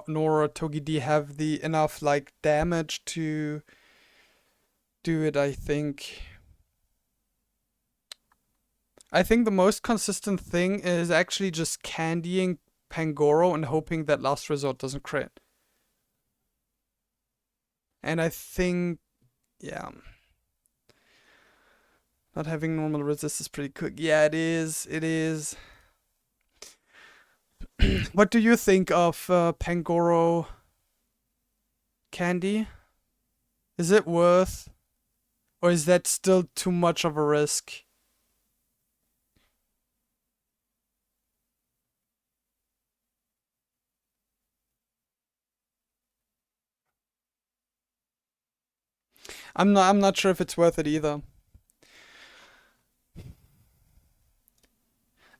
nor Togi D have the enough like damage to do it, I think. I think the most consistent thing is actually just candying Pangoro and hoping that last resort doesn't crit. And I think, yeah, not having normal resist is pretty quick. Yeah, it is. It is. What do you think of Pangoro candy? Is it worth, or is that still too much of a risk? I'm not sure if it's worth it either.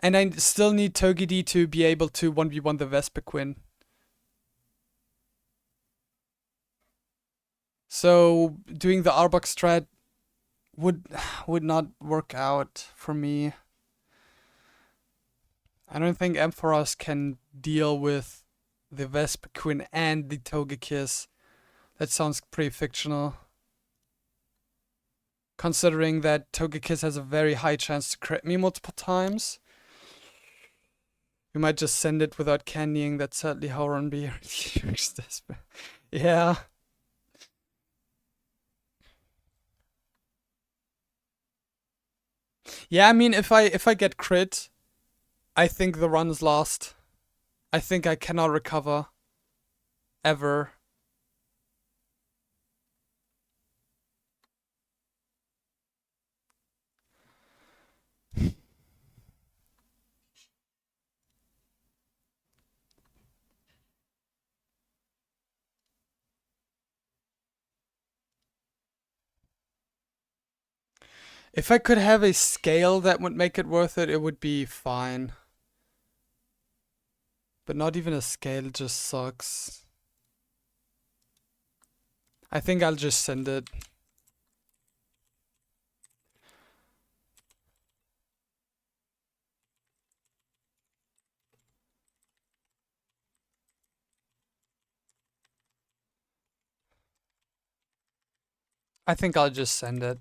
And I still need Togedy to be able to 1v1 the Vespiquen. So doing the Arbok strat would not work out for me. I don't think Ampharos can deal with the Vespiquen and the Togekiss. That sounds pretty fictional. Considering that Togekiss has a very high chance to crit me multiple times. We might just send it without candying. That's sadly how Runby works this. Yeah. Yeah, I mean, if I get crit, I think the run is lost. I think I cannot recover. Ever. If I could have a scale that would make it worth it, it would be fine. But not even a scale just sucks. I think I'll just send it. I think I'll just send it.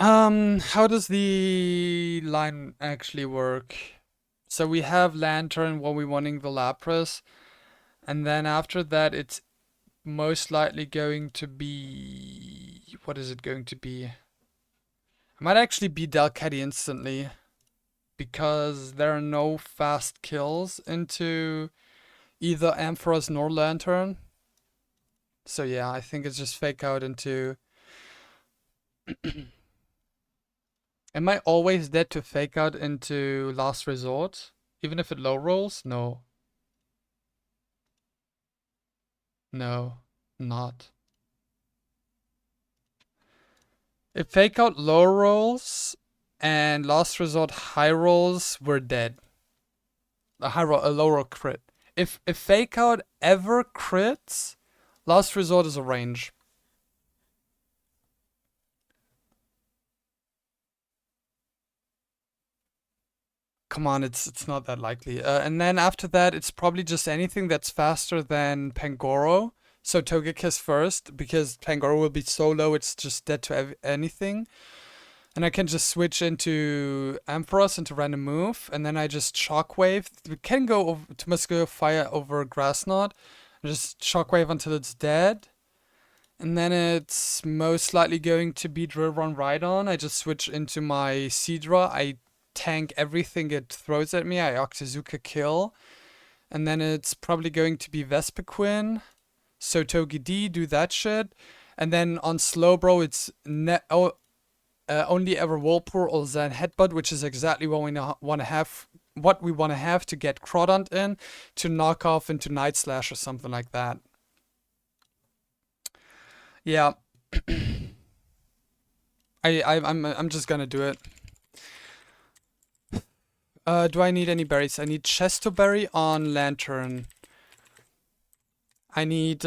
How does the line actually work? So we have Lantern when we're wanting the Lapras, and then after that it's most likely going to be... What is it going to be? It might actually be Delcatty instantly, because there are no fast kills into either Ampharos nor Lantern. So yeah, I think it's just fake out into... Am I always dead to fake out into last resort? Even if it low rolls? No. No, not. If fake out low rolls and last resort high rolls, we're dead. A low roll crit. If fake out ever crits, last resort is a range. Come on, it's not that likely. And then after that, it's probably just anything that's faster than Pangoro. So Togekiss first, because Pangoro will be so low, it's just dead to anything. And I can just switch into Ampharos into random move, and then I just Shockwave. We can go over to Muscular Fire over Grass Knot, and just Shockwave until it's dead. And then it's most likely going to be Drill Run Rhydon. I just switch into my Seadra. I tank everything it throws at me. I Octazooka kill. And then it's probably going to be Vespiquen. So Togi D, do that shit. And then on Slowbro, it's only ever Whirlpool or Zen Headbutt, which is exactly what we want to have. What we want to have to get Crawdont in to knock off into Night Slash or something like that. Yeah. I'm just gonna do it. Do I need any berries? I need Chestoberry on Lantern. I need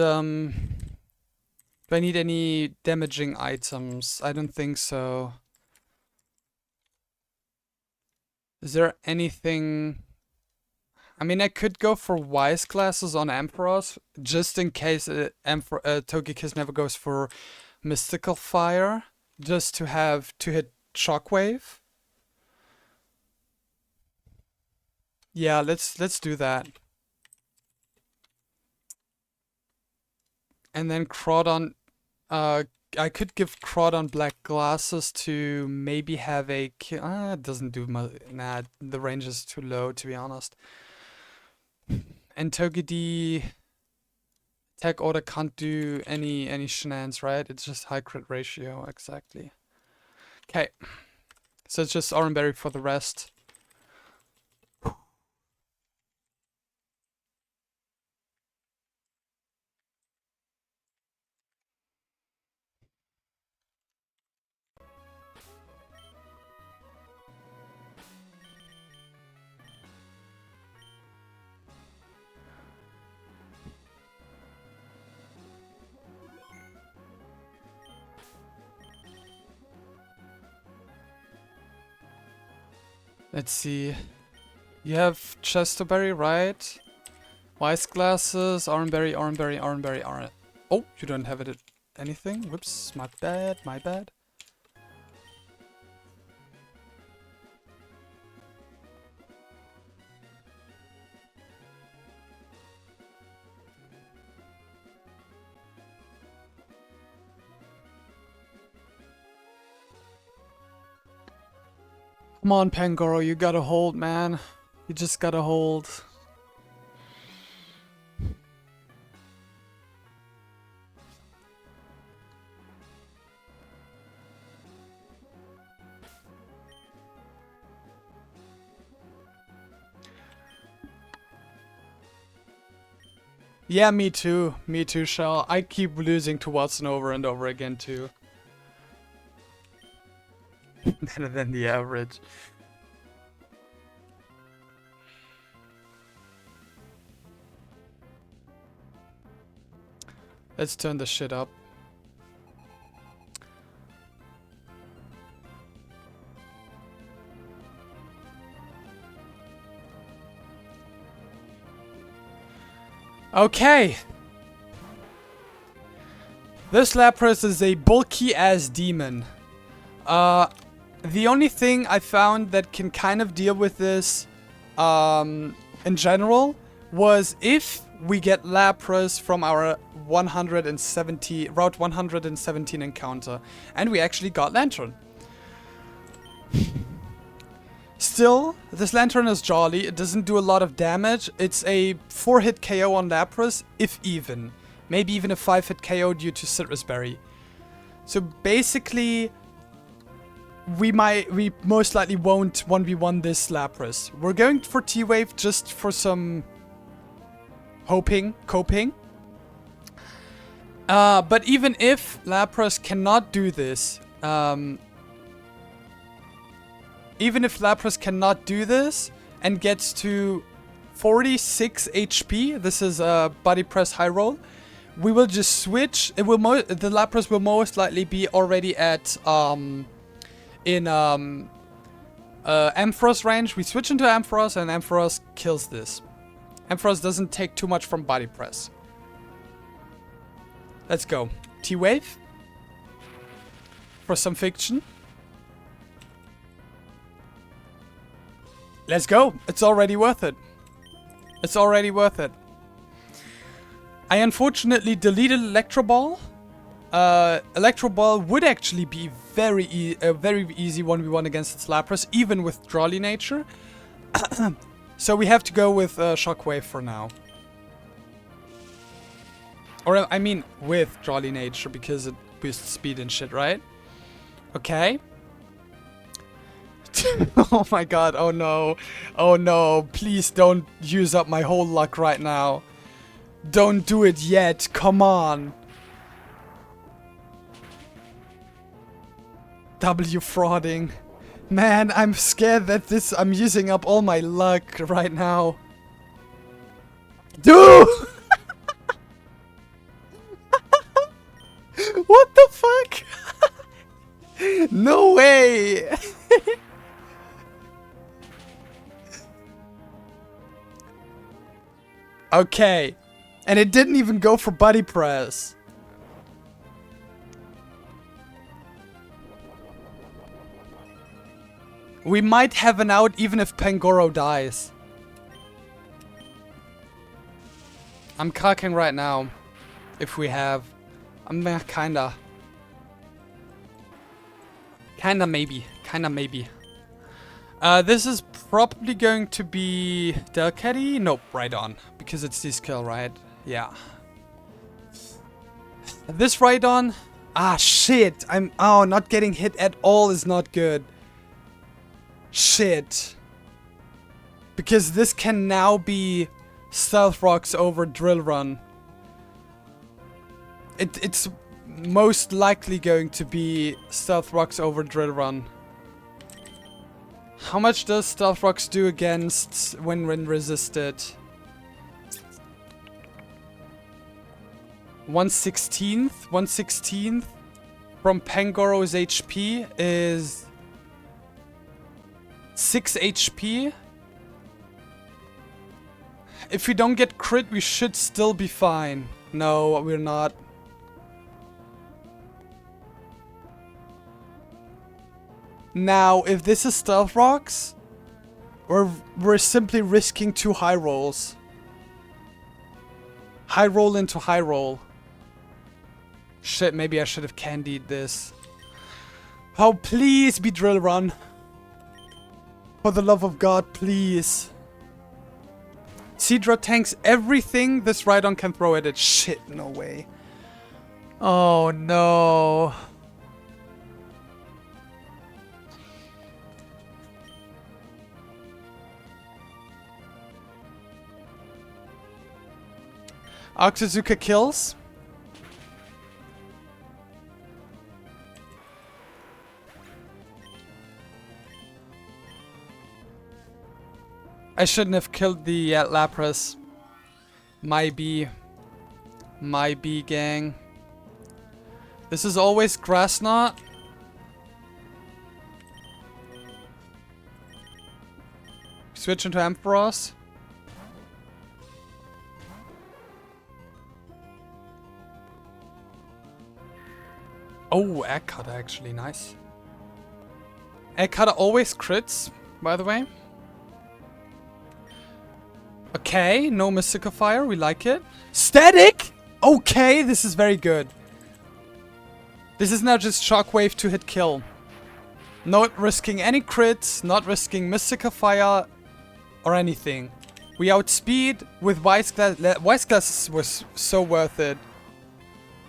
do I need any damaging items? I don't think so. Is there anything? I mean, I could go for Wise Glasses on Ampharos, just in case Togekiss never goes for Mystical Fire, just to hit Shockwave. Yeah, let's do that. And then Crawdon, I could give Crawdon Black Glasses to maybe have a it doesn't do much. Nah, the range is too low, to be honest. And Togedee attack order can't do any shenanigans, right? It's just high crit ratio, exactly. Okay. So it's just Oranberry for the rest. Let's see. You have Chestoberry, right? Wise Glasses, Oranberry, Oranberry, Oranberry, Oranberry. Oh, you don't have it. Anything? Whoops, my bad, my bad. Come on, Pangoro, you gotta hold, man. You just gotta hold. Yeah, me too. Me too, Shell. I keep losing to Watson over and over again, too. Better than the average. Let's turn this shit up. Okay. This Lapras is a bulky ass demon. The only thing I found that can kind of deal with this in general was if we get Lapras from our Route 117 encounter. And we actually got Lantern. Still, this Lantern is jolly. It doesn't do a lot of damage. It's a 4-hit KO on Lapras, if even. Maybe even a 5-hit KO due to Citrus Berry. So basically, we most likely won't 1v1 this Lapras. We're going for T-Wave just for some coping. But even if Lapras cannot do this, and gets to 46 HP, this is a Body Press High Roll, we will just switch. The Lapras will most likely be already at Ampharos range. We switch into Ampharos and Ampharos kills this. Ampharos doesn't take too much from Body Press. Let's go. T-Wave. For some fiction. Let's go. It's already worth it. It's already worth it. I unfortunately deleted Electro Ball. Electro Ball would actually be a very easy 1v1 against its Lapras, even with Jolly Nature. So we have to go with Shockwave for now. Or, I mean, with Jolly Nature, because it boosts speed and shit, right? Okay. Oh my god, oh no. Oh no, please don't use up my whole luck right now. Don't do it yet, come on. W frauding. Man, I'm scared that I'm using up all my luck right now. Dude! What the fuck? No way! Okay. And it didn't even go for Buddy Press. We might have an out even if Pangoro dies. I'm cocking right now. If we have. I'm kinda. Kinda maybe. This is probably going to be Delcatty? Nope, right on. Because it's D-Skill, right? Yeah. This right on. Ah, shit. Oh, not getting hit at all is not good. Shit. Because this can now be Stealth Rocks over Drill Run. It's most likely going to be Stealth Rocks over Drill Run. How much does Stealth Rocks do against when resisted? 1/16th? 1/16th from Pangoro's HP is 6 HP. If we don't get crit, we should still be fine. No, we're not. Now, if this is Stealth Rocks, we're simply risking 2 high rolls. High roll into high roll. Shit, maybe I should have candied this. Oh, please be Drill Run. For the love of God, please. Seadra tanks everything this Rhydon can throw at it. Shit, no way. Oh, no. Oxazuka kills. I shouldn't have killed the Lapras. My B gang. This is always Grass Knot. Switch into Ampharos. Oh, Egg Cutter actually, nice. Egg Cutter always crits, by the way. Okay, no Mystical Fire, we like it. Static! Okay, this is very good. This is now just Shockwave to hit kill. Not risking any crits, not risking Mystical Fire or anything. We outspeed with Wise Glass. Wise Glass was so worth it.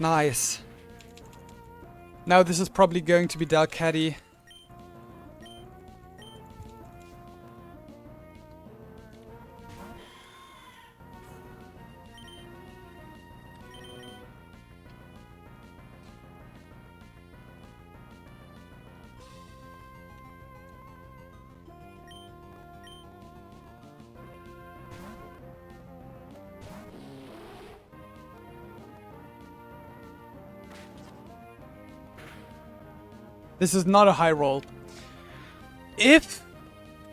Nice. Now this is probably going to be Delcatty. This is not a high roll. If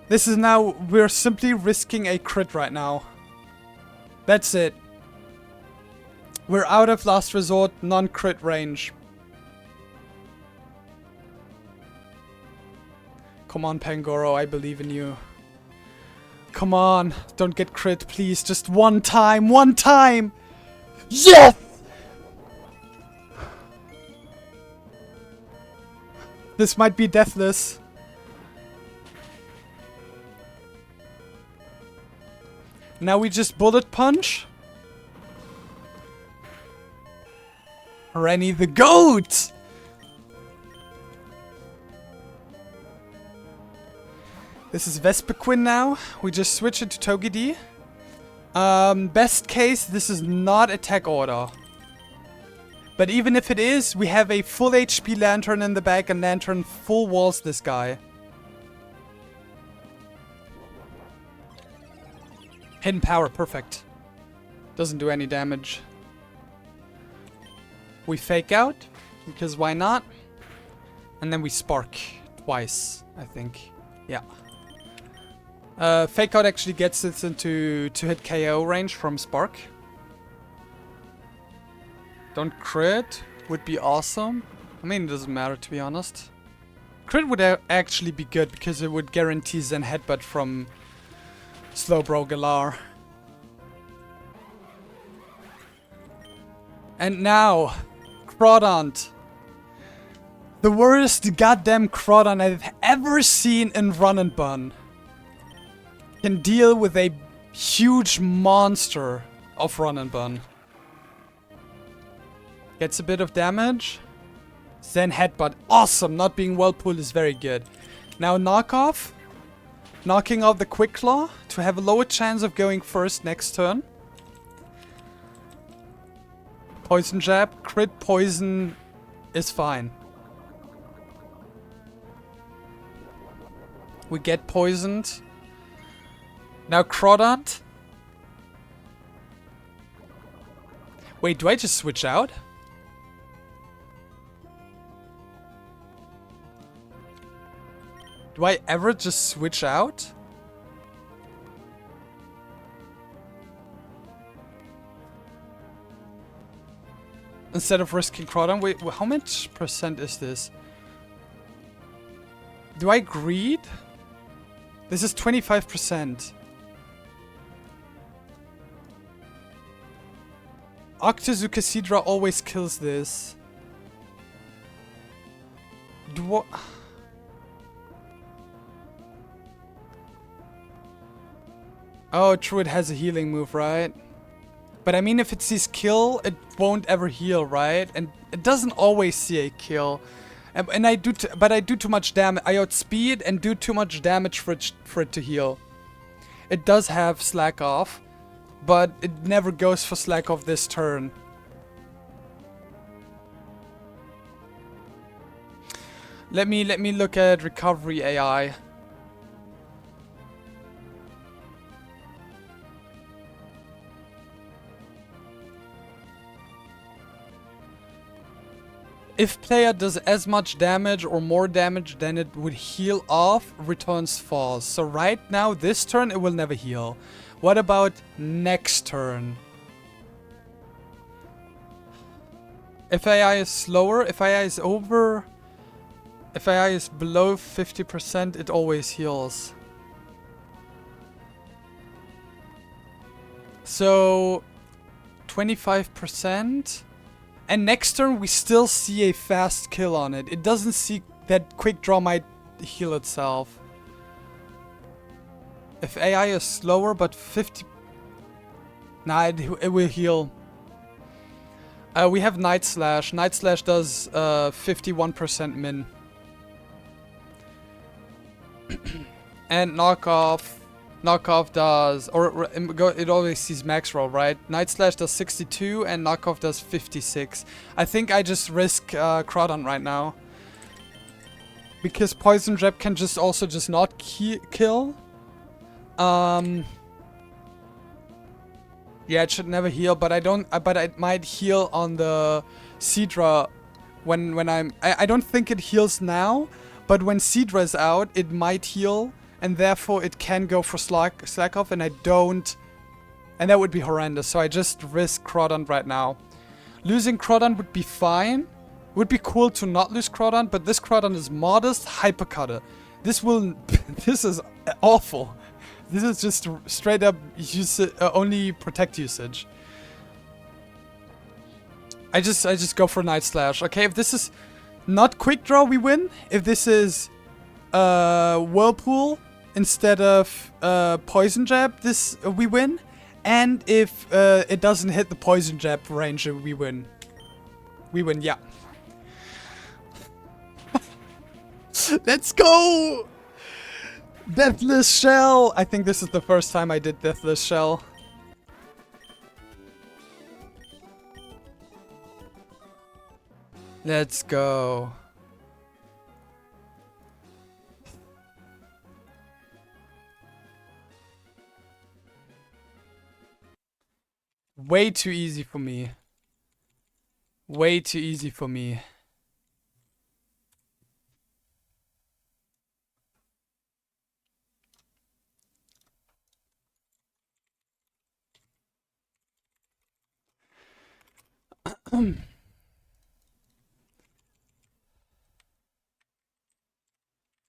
this is now, we're simply risking a crit right now. That's it. We're out of last resort, non-crit range. Come on, Pangoro, I believe in you. Come on, don't get crit, please. Just one time, one time! Yes! This might be deathless. Now we just bullet punch. Rennie the goat! This is Vespiquen now. We just switch it to Togedy. Best case, this is not attack order. But even if it is, we have a full HP Lantern in the back and Lantern full walls this guy. Hidden power, perfect. Doesn't do any damage. We fake out, because why not? And then we spark twice, I think. Yeah. Fake out actually gets it into 2-hit KO range from spark. Don't crit would be awesome. I mean, it doesn't matter, to be honest. Crit would actually be good because it would guarantee Zen Headbutt from Slowbro Galar. And now, Crawdont. The worst goddamn Crawdont I've ever seen in Run and Bun. Can deal with a huge monster of Run and Bun. Gets a bit of damage. Zen Headbutt. Awesome. Not being well pulled is very good. Now knockoff. Knocking off the Quick Claw to have a lower chance of going first next turn. Poison Jab. Crit poison is fine. We get poisoned. Now Crawdont. Wait, do I just switch out? Do I ever just switch out? Instead of risking Crawdont? Wait, how much percent is this? Do I greed? This is 25%. Octazookasidra always kills this. Oh, true, it has a healing move, right? But I mean, if it sees kill, it won't ever heal, right? And it doesn't always see a kill. And I do, but I do too much damage. I outspeed and do too much damage for it to heal. It does have slack off, but it never goes for slack off this turn. Let me look at recovery AI. If player does as much damage or more damage than it would heal off, returns falls. So right now, this turn, it will never heal. What about next turn? If AI is slower, if AI is over... If AI is below 50%, it always heals. So... 25%? And next turn we still see a fast kill on it. It doesn't see that quick draw might heal itself. If AI is slower but 50... Nah, it will heal. We have Night Slash. Night Slash does 51% min. And Knockoff... Knockoff does, it always sees max roll, right? Night Slash does 62 and Knockoff does 56. I think I just risk Crawdont right now. Because Poison Jab can just also just not kill. Yeah, it should never heal, but I don't, but it might heal on the Seadra when I don't think it heals now, but when Seadra is out, it might heal. And therefore it can go for slack off, and I don't. And that would be horrendous, so I just risk Crawdont right now. Losing Crawdont would be fine. Would be cool to not lose Crawdont, but this Crawdont is modest hypercutter. This will... this is awful. This is just straight up only protect usage. I just go for Night Slash. Okay, if this is not Quick Draw, we win. If this is Whirlpool instead of Poison Jab, we win. And if it doesn't hit the Poison Jab range, we win. We win, yeah. Let's go! Deathless Shell! I think this is the first time I did Deathless Shell. Let's go. Way too easy for me. Way too easy for me.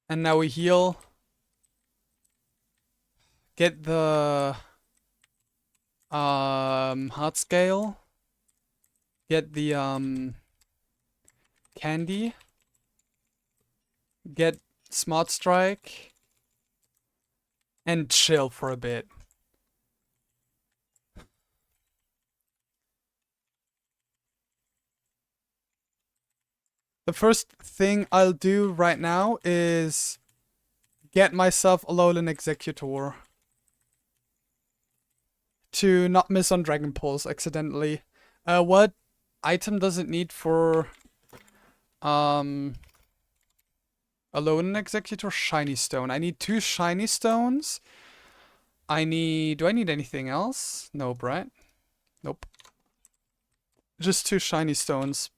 And now we heal. Get the heart scale. Get the candy. Get Smart Strike. And chill for a bit. The first thing I'll do right now is get myself a Alolan Executor. To not miss on Dragon Pulse accidentally. What item does it need for Alolan Executor? Shiny Stone. I need 2 Shiny Stones. Do I need anything else? Nope, right? Nope. Just 2 Shiny Stones.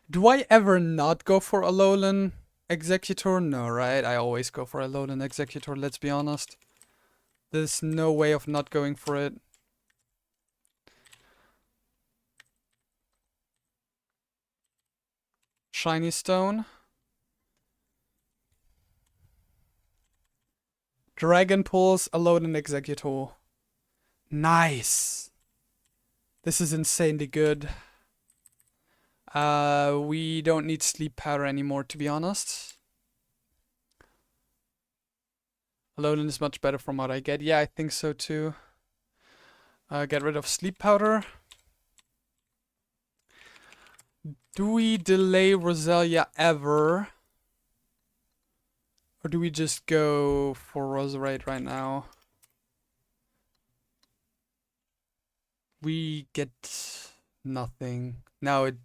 Do I ever not go for Alolan Executor? No, right? I always go for Alolan Executor, let's be honest. There's no way of not going for it. Shiny Stone. Dragon Pulse, Alolan Executor. Nice! This is insanely good. We don't need Sleep Powder anymore, to be honest. Alolan is much better from what I get. Yeah, I think so too. Get rid of Sleep Powder. Do we delay Roselia ever? Or do we just go for Roserade right now? We get nothing. Now it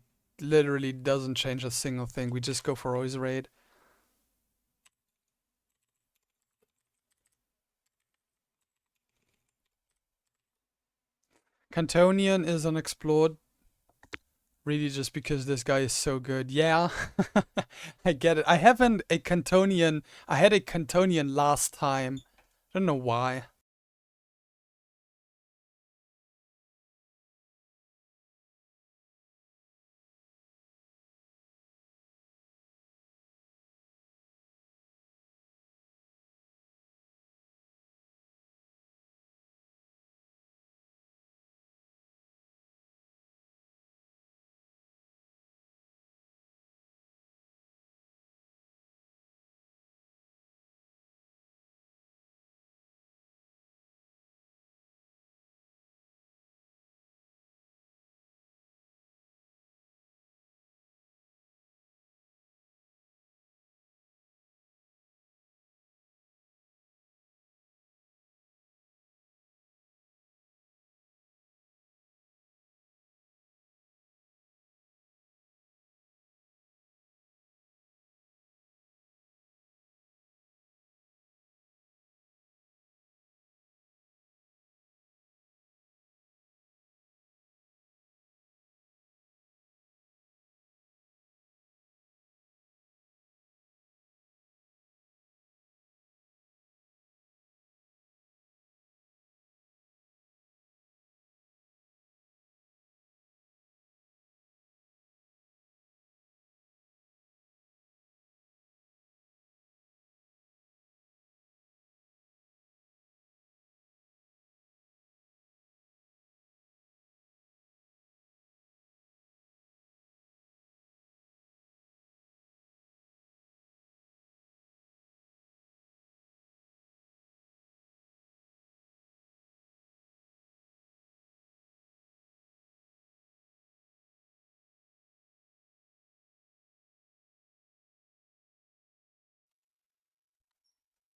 literally doesn't change a single thing. We just go for Roserade. Cantonian is unexplored. Really just because this guy is so good. Yeah, I get it. I had a Cantonian last time. I don't know why.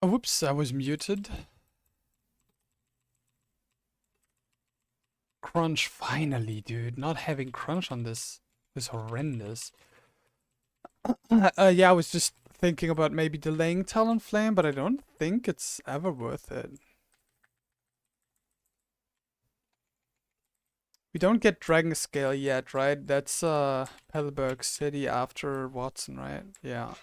Oh, whoops, I was muted. Crunch, finally, dude. Not having crunch on this is horrendous. Yeah, I was just thinking about maybe delaying Talonflame, but I don't think it's ever worth it. We don't get Dragon Scale yet, right? That's Petalburg City after Watson, right? Yeah.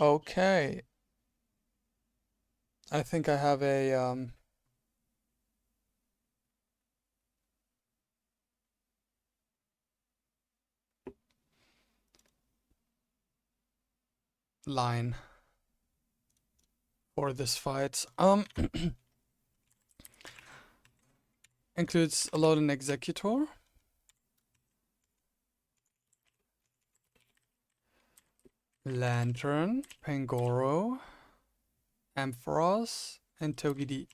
Okay. I think I have a line for this fight. Includes a load and executor. Lantern, Pangoro, Ampharos, and Togedi.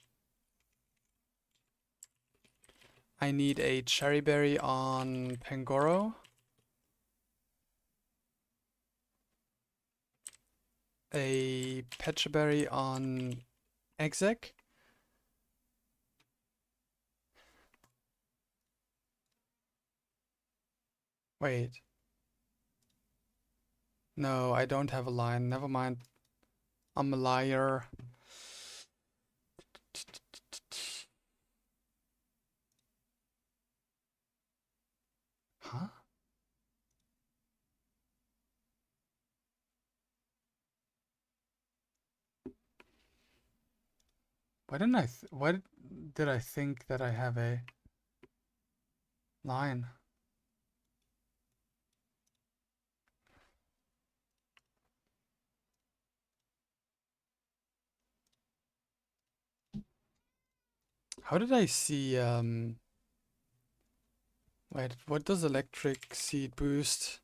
I need a cherry berry on Pangoro. A pecha berry on exec. Wait. No, I don't have a line. Never mind. I'm a liar. Huh? Why did I think that I have a line? How did I see wait, what does electric seed boost?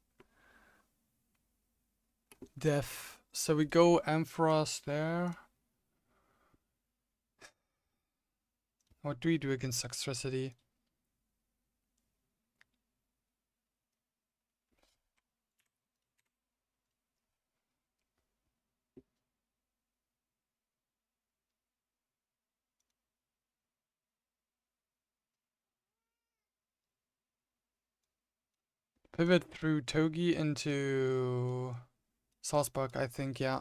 Def. So we go Ampharos there. What do we do against Toxicity? Pivot through Togi into Saucebuck, I think, yeah.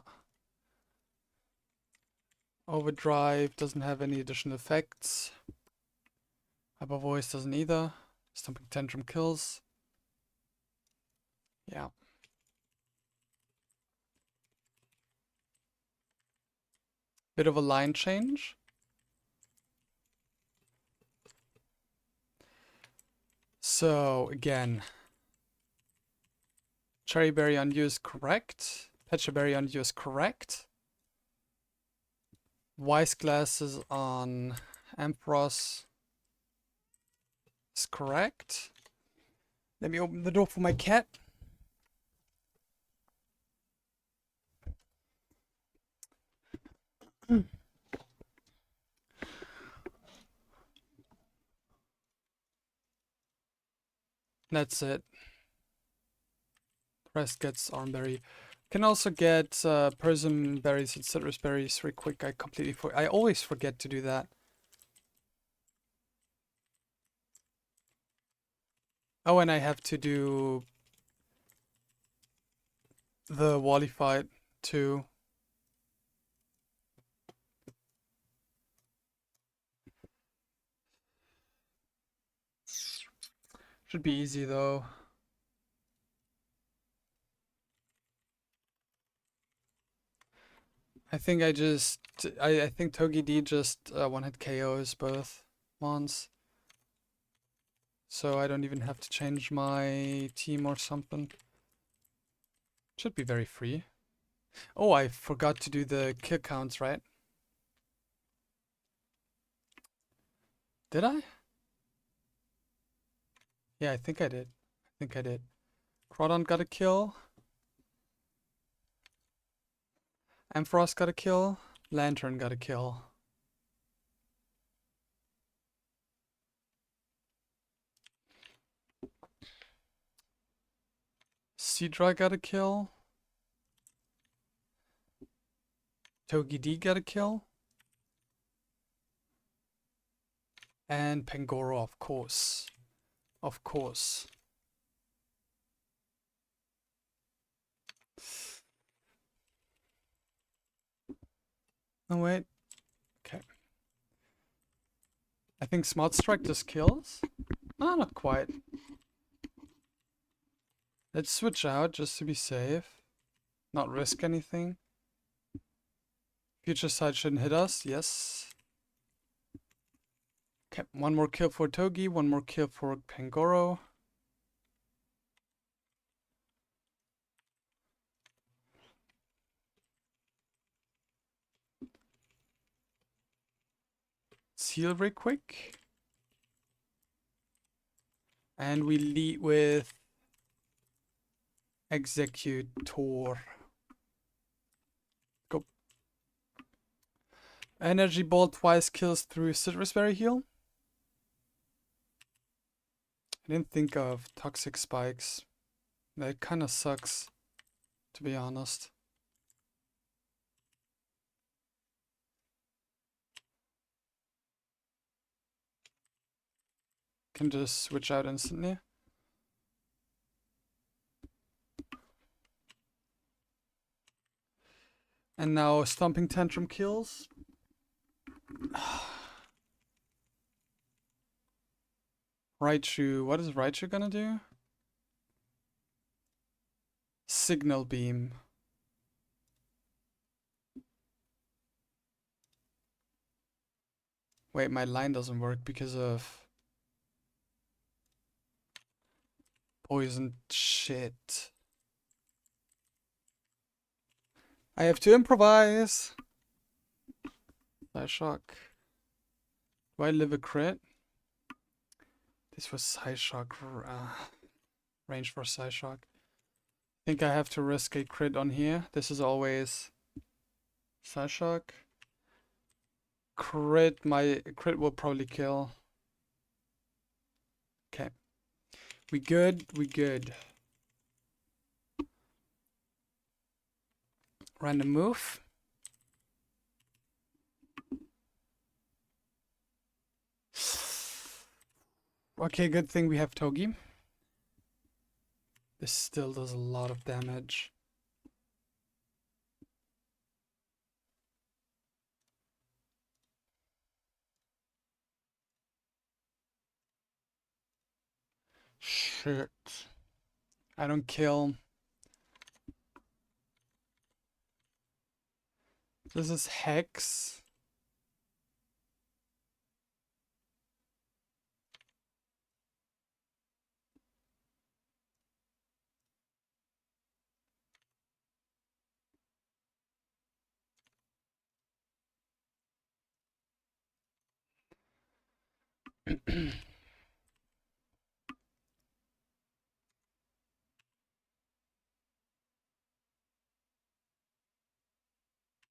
Overdrive doesn't have any additional effects. Hyper Voice doesn't either. Stomping Tantrum kills. Yeah. Bit of a line change. So, again, Cherry Berry on you is correct. Pecha Berry on you is correct. Wise Glasses on Ampharos is correct. Let me open the door for my cat. That's it. The rest gets Armberry. Can also get Persimmon berries and citrus berries very quick. I always forget to do that. Oh, and I have to do the Wally fight too. Should be easy though. I think I think Togi-D just one-hit KOs both mons. So I don't even have to change my team or something. Should be very free. Oh, I forgot to do the kill counts, right? Did I? Yeah, I think I did. Crawdon got a kill. Ampharos got a kill. Lantern got a kill. Seadra got a kill. Togi-D got a kill. And Pangoro, of course. Of course. Oh, wait. Okay. I think Smart Strike just kills. Ah, not quite. Let's switch out just to be safe. Not risk anything. Future side shouldn't hit us. Yes. Okay, one more kill for Togi, one more kill for Pangoro. Seal very quick. And we lead with Executor. Go. Energy Ball twice kills through Citrus Berry heal. I didn't think of Toxic Spikes. That kinda sucks, to be honest. Can just switch out instantly. And now Stomping Tantrum kills. Raichu, what is Raichu gonna do? Signal Beam. Wait, my line doesn't work because of poison shit. I have to improvise. Psyshock. Do I live a crit? This was Psyshock. Range for Psyshock. I think I have to risk a crit on here. This is always Psyshock. Crit, my crit will probably kill. Okay. We good, we good. Random move. Okay, good thing we have Togi. This still does a lot of damage. Shit. I don't kill. This is Hex.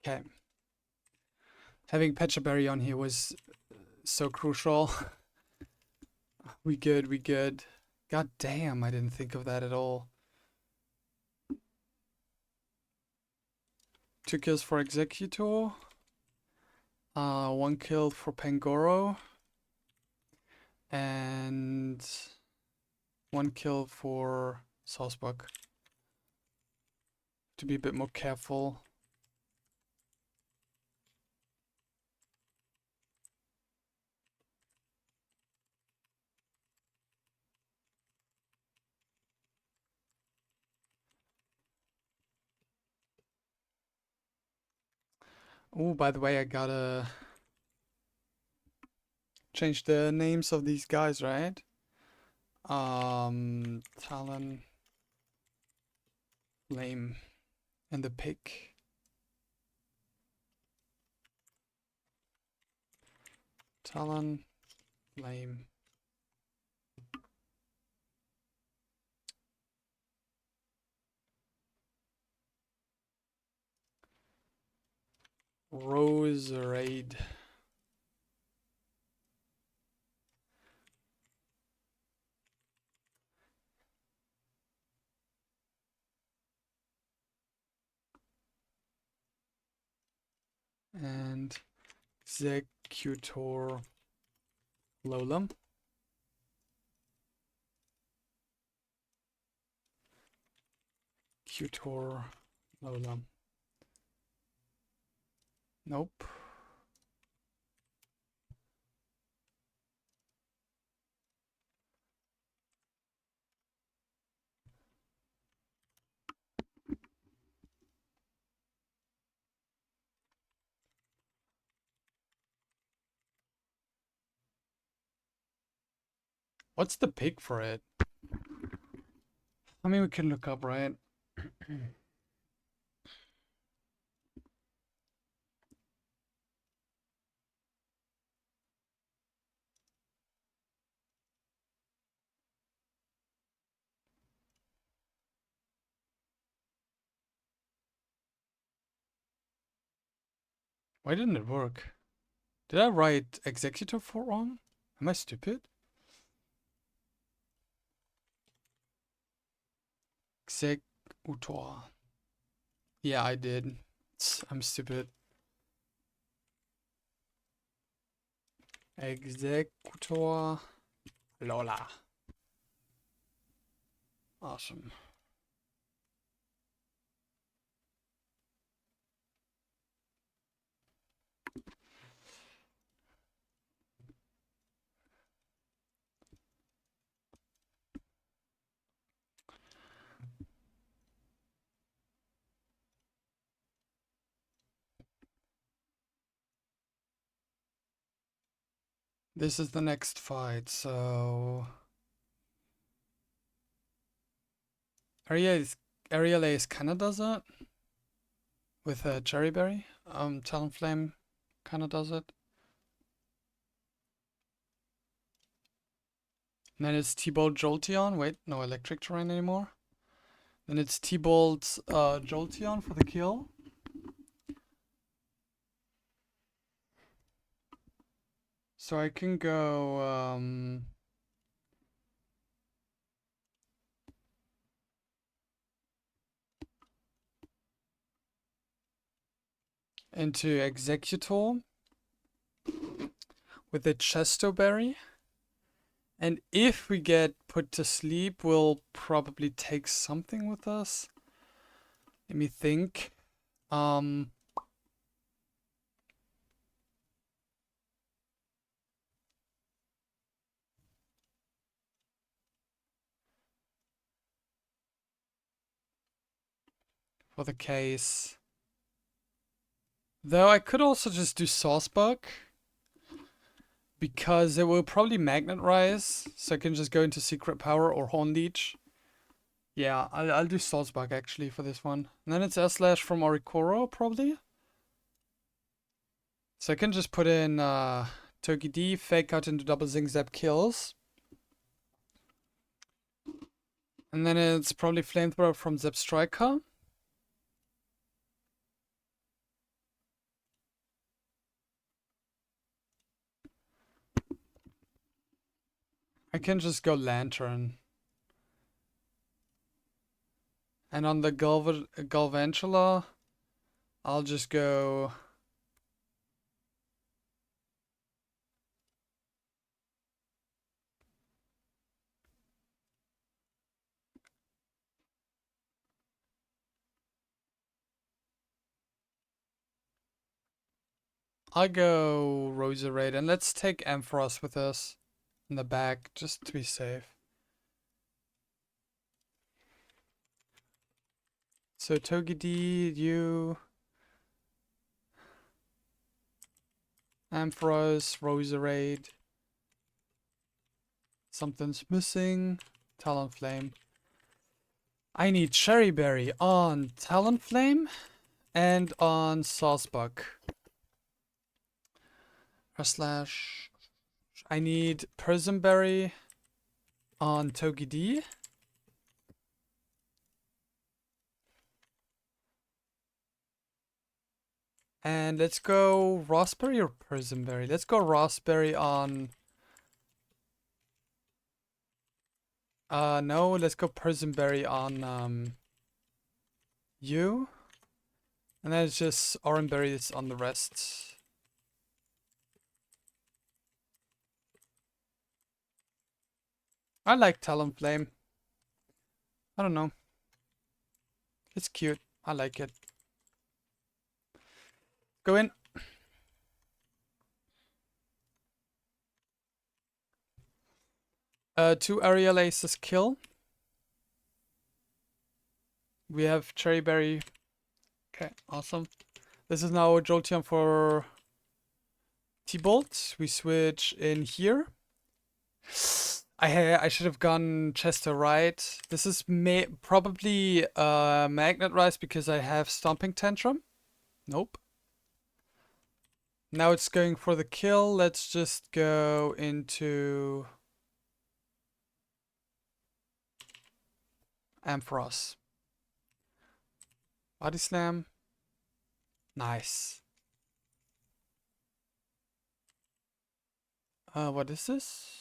Okay. Having Pechaberry on here was so crucial. We good, we good. God damn, I didn't think of that at all. 2 kills for Executor. 1 kill for Pangoro. And 1 kill for Saucebug. To be a bit more careful. Oh, by the way, I gotta change the names of these guys, right? Talon, Lame, and the pick. Talon, Lame. Roserade. And Executor Lolam. Executor Lolam. Nope. What's the pick for it? I mean, we can look up, right? Why didn't it work? Did I write executor for wrong? Am I stupid? Executor. Yeah, I did. I'm stupid. Executor. Lola. Awesome. This is the next fight, so Area Ace kinda does it with a Cherryberry. Talonflame kinda does it. And then it's T-Bolt Jolteon. Wait, no electric terrain anymore. Then it's T-Bolt Jolteon for the kill. So I can go into Executor with a Chesto Berry. And if we get put to sleep, we'll probably take something with us. Let me think. For the case. Though I could also just do Saucebuck. Because it will probably Magnet Rise. So I can just go into Secret Power or Horn Leech. Yeah, I'll do Saucebuck actually for this one. And then it's S-Slash from Oricoro probably. So I can just put in Turkey D, Fake Out into Double Zing Zap kills. And then it's probably Flamethrower from Zap Striker. I can just go Lantern. And on the Galvantula, I'll just go... I'll go Roserade, and let's take Ampharos with us in the back, just to be safe. So Togedemae, you... Ampharos, Roserade. Something's missing. Talonflame. I need Cherry Berry on Talonflame and on Saucebuck. / I need Prismberry on Togedemae. And let's go Raspberry or Prismberry? Let's go Raspberry on... no, let's go Prismberry on you. And then it's just Oranberries on the rest. I like Talonflame. I don't know. It's cute. I like it. Go in. Two Aerial Aces kill. We have Cherry Berry. Okay, awesome. This is now a Jolteon for T-Bolt. We switch in here. I should have gone Chester right. This is probably Magnet Rise because I have Stomping Tantrum. Nope. Now it's going for the kill. Let's just go into Ampharos. Body Slam. Nice. What is this?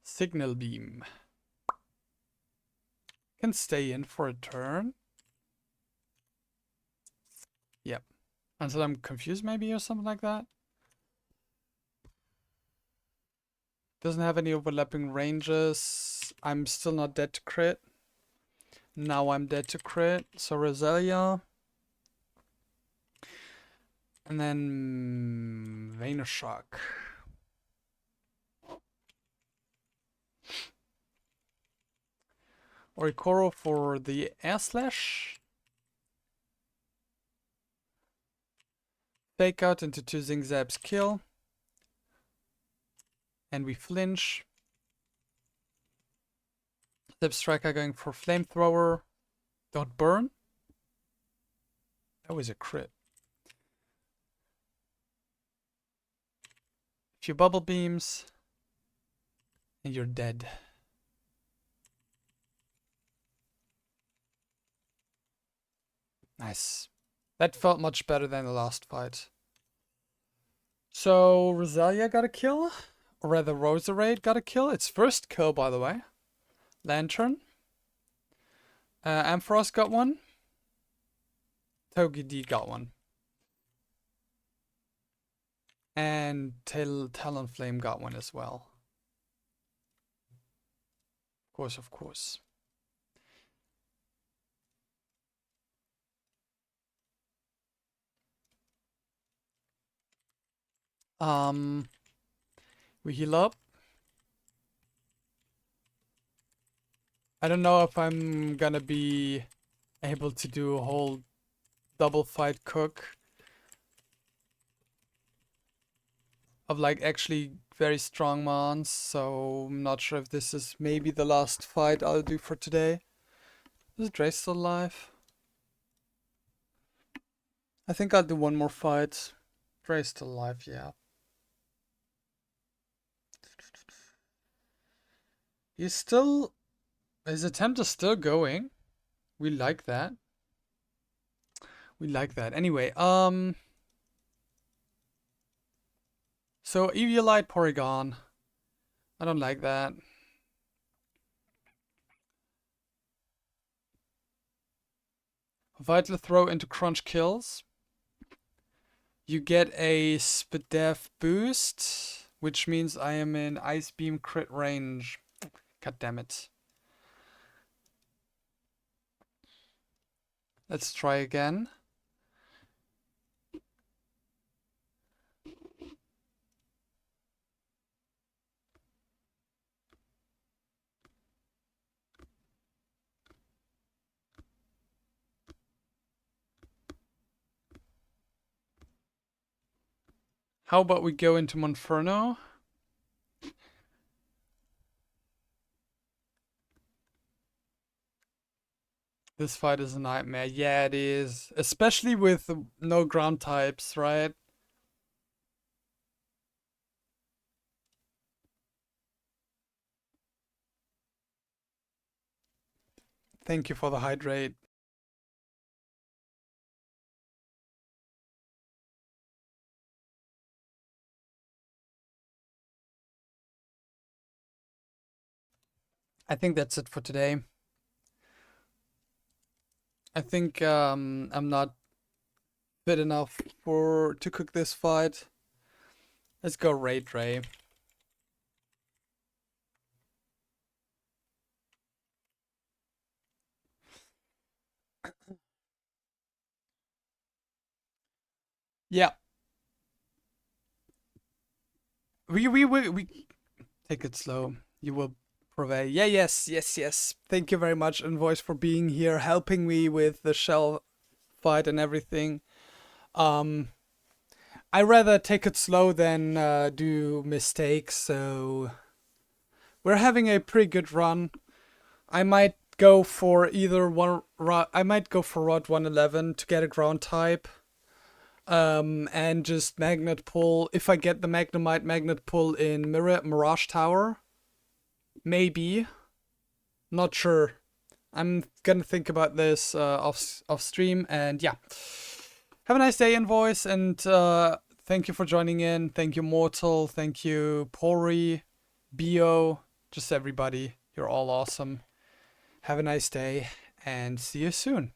Signal Beam. Can stay in for a turn. Yep. Until I'm confused maybe or something like that. Doesn't have any overlapping ranges. I'm still not dead to crit. Now I'm dead to crit. So Roselia. And then Venoshock. Orikoro for the Air Slash. Fake out into 2 Zing Zabs kill. And we flinch. Zip Striker going for Flamethrower. Don't burn. That was a crit. Few bubble beams. And you're dead. Nice. That felt much better than the last fight. So Roselia got a kill. Or rather Roserade got a kill. Its first kill, by the way. Lantern. Ampharos got one. Togepi got one. And Talonflame got one as well. Of course, of course. We heal up. I don't know if I'm gonna be able to do a whole double fight cook of like actually very strong mons, so I'm not sure if this is maybe the last fight I'll do for today. Is Dre still alive? I think I'll do one more fight. Dre's still alive, yeah. His attempt is still going. We like that. We like that. Anyway, so Eviolite Porygon. I don't like that. Vital Throw into Crunch kills. You get a Spadef boost, which means I am in Ice Beam crit range. God damn it. Let's try again. How about we go into Monferno? This fight is a nightmare. Yeah, it is. Especially with no ground types, right? Thank you for the hydrate. I think that's it for today. I think I'm not fit enough to cook this fight. Let's go Raid Ray. Yeah. We take it slow. You will prevail. Yeah, yes. Thank you very much, Invoice, for being here, helping me with the shell fight and everything. I rather take it slow than do mistakes, so we're having a pretty good run. I might go for either one. I might go for Rod 111 to get a ground type. And just magnet pull. If I get the Magnemite magnet pull in Mirage Tower, maybe. Not sure. I'm gonna think about this off stream, and yeah. Have a nice day, Invoice, and thank you for joining in. Thank you, Mortal. Thank you, Pori, Bio, just everybody. You're all awesome. Have a nice day, and see you soon.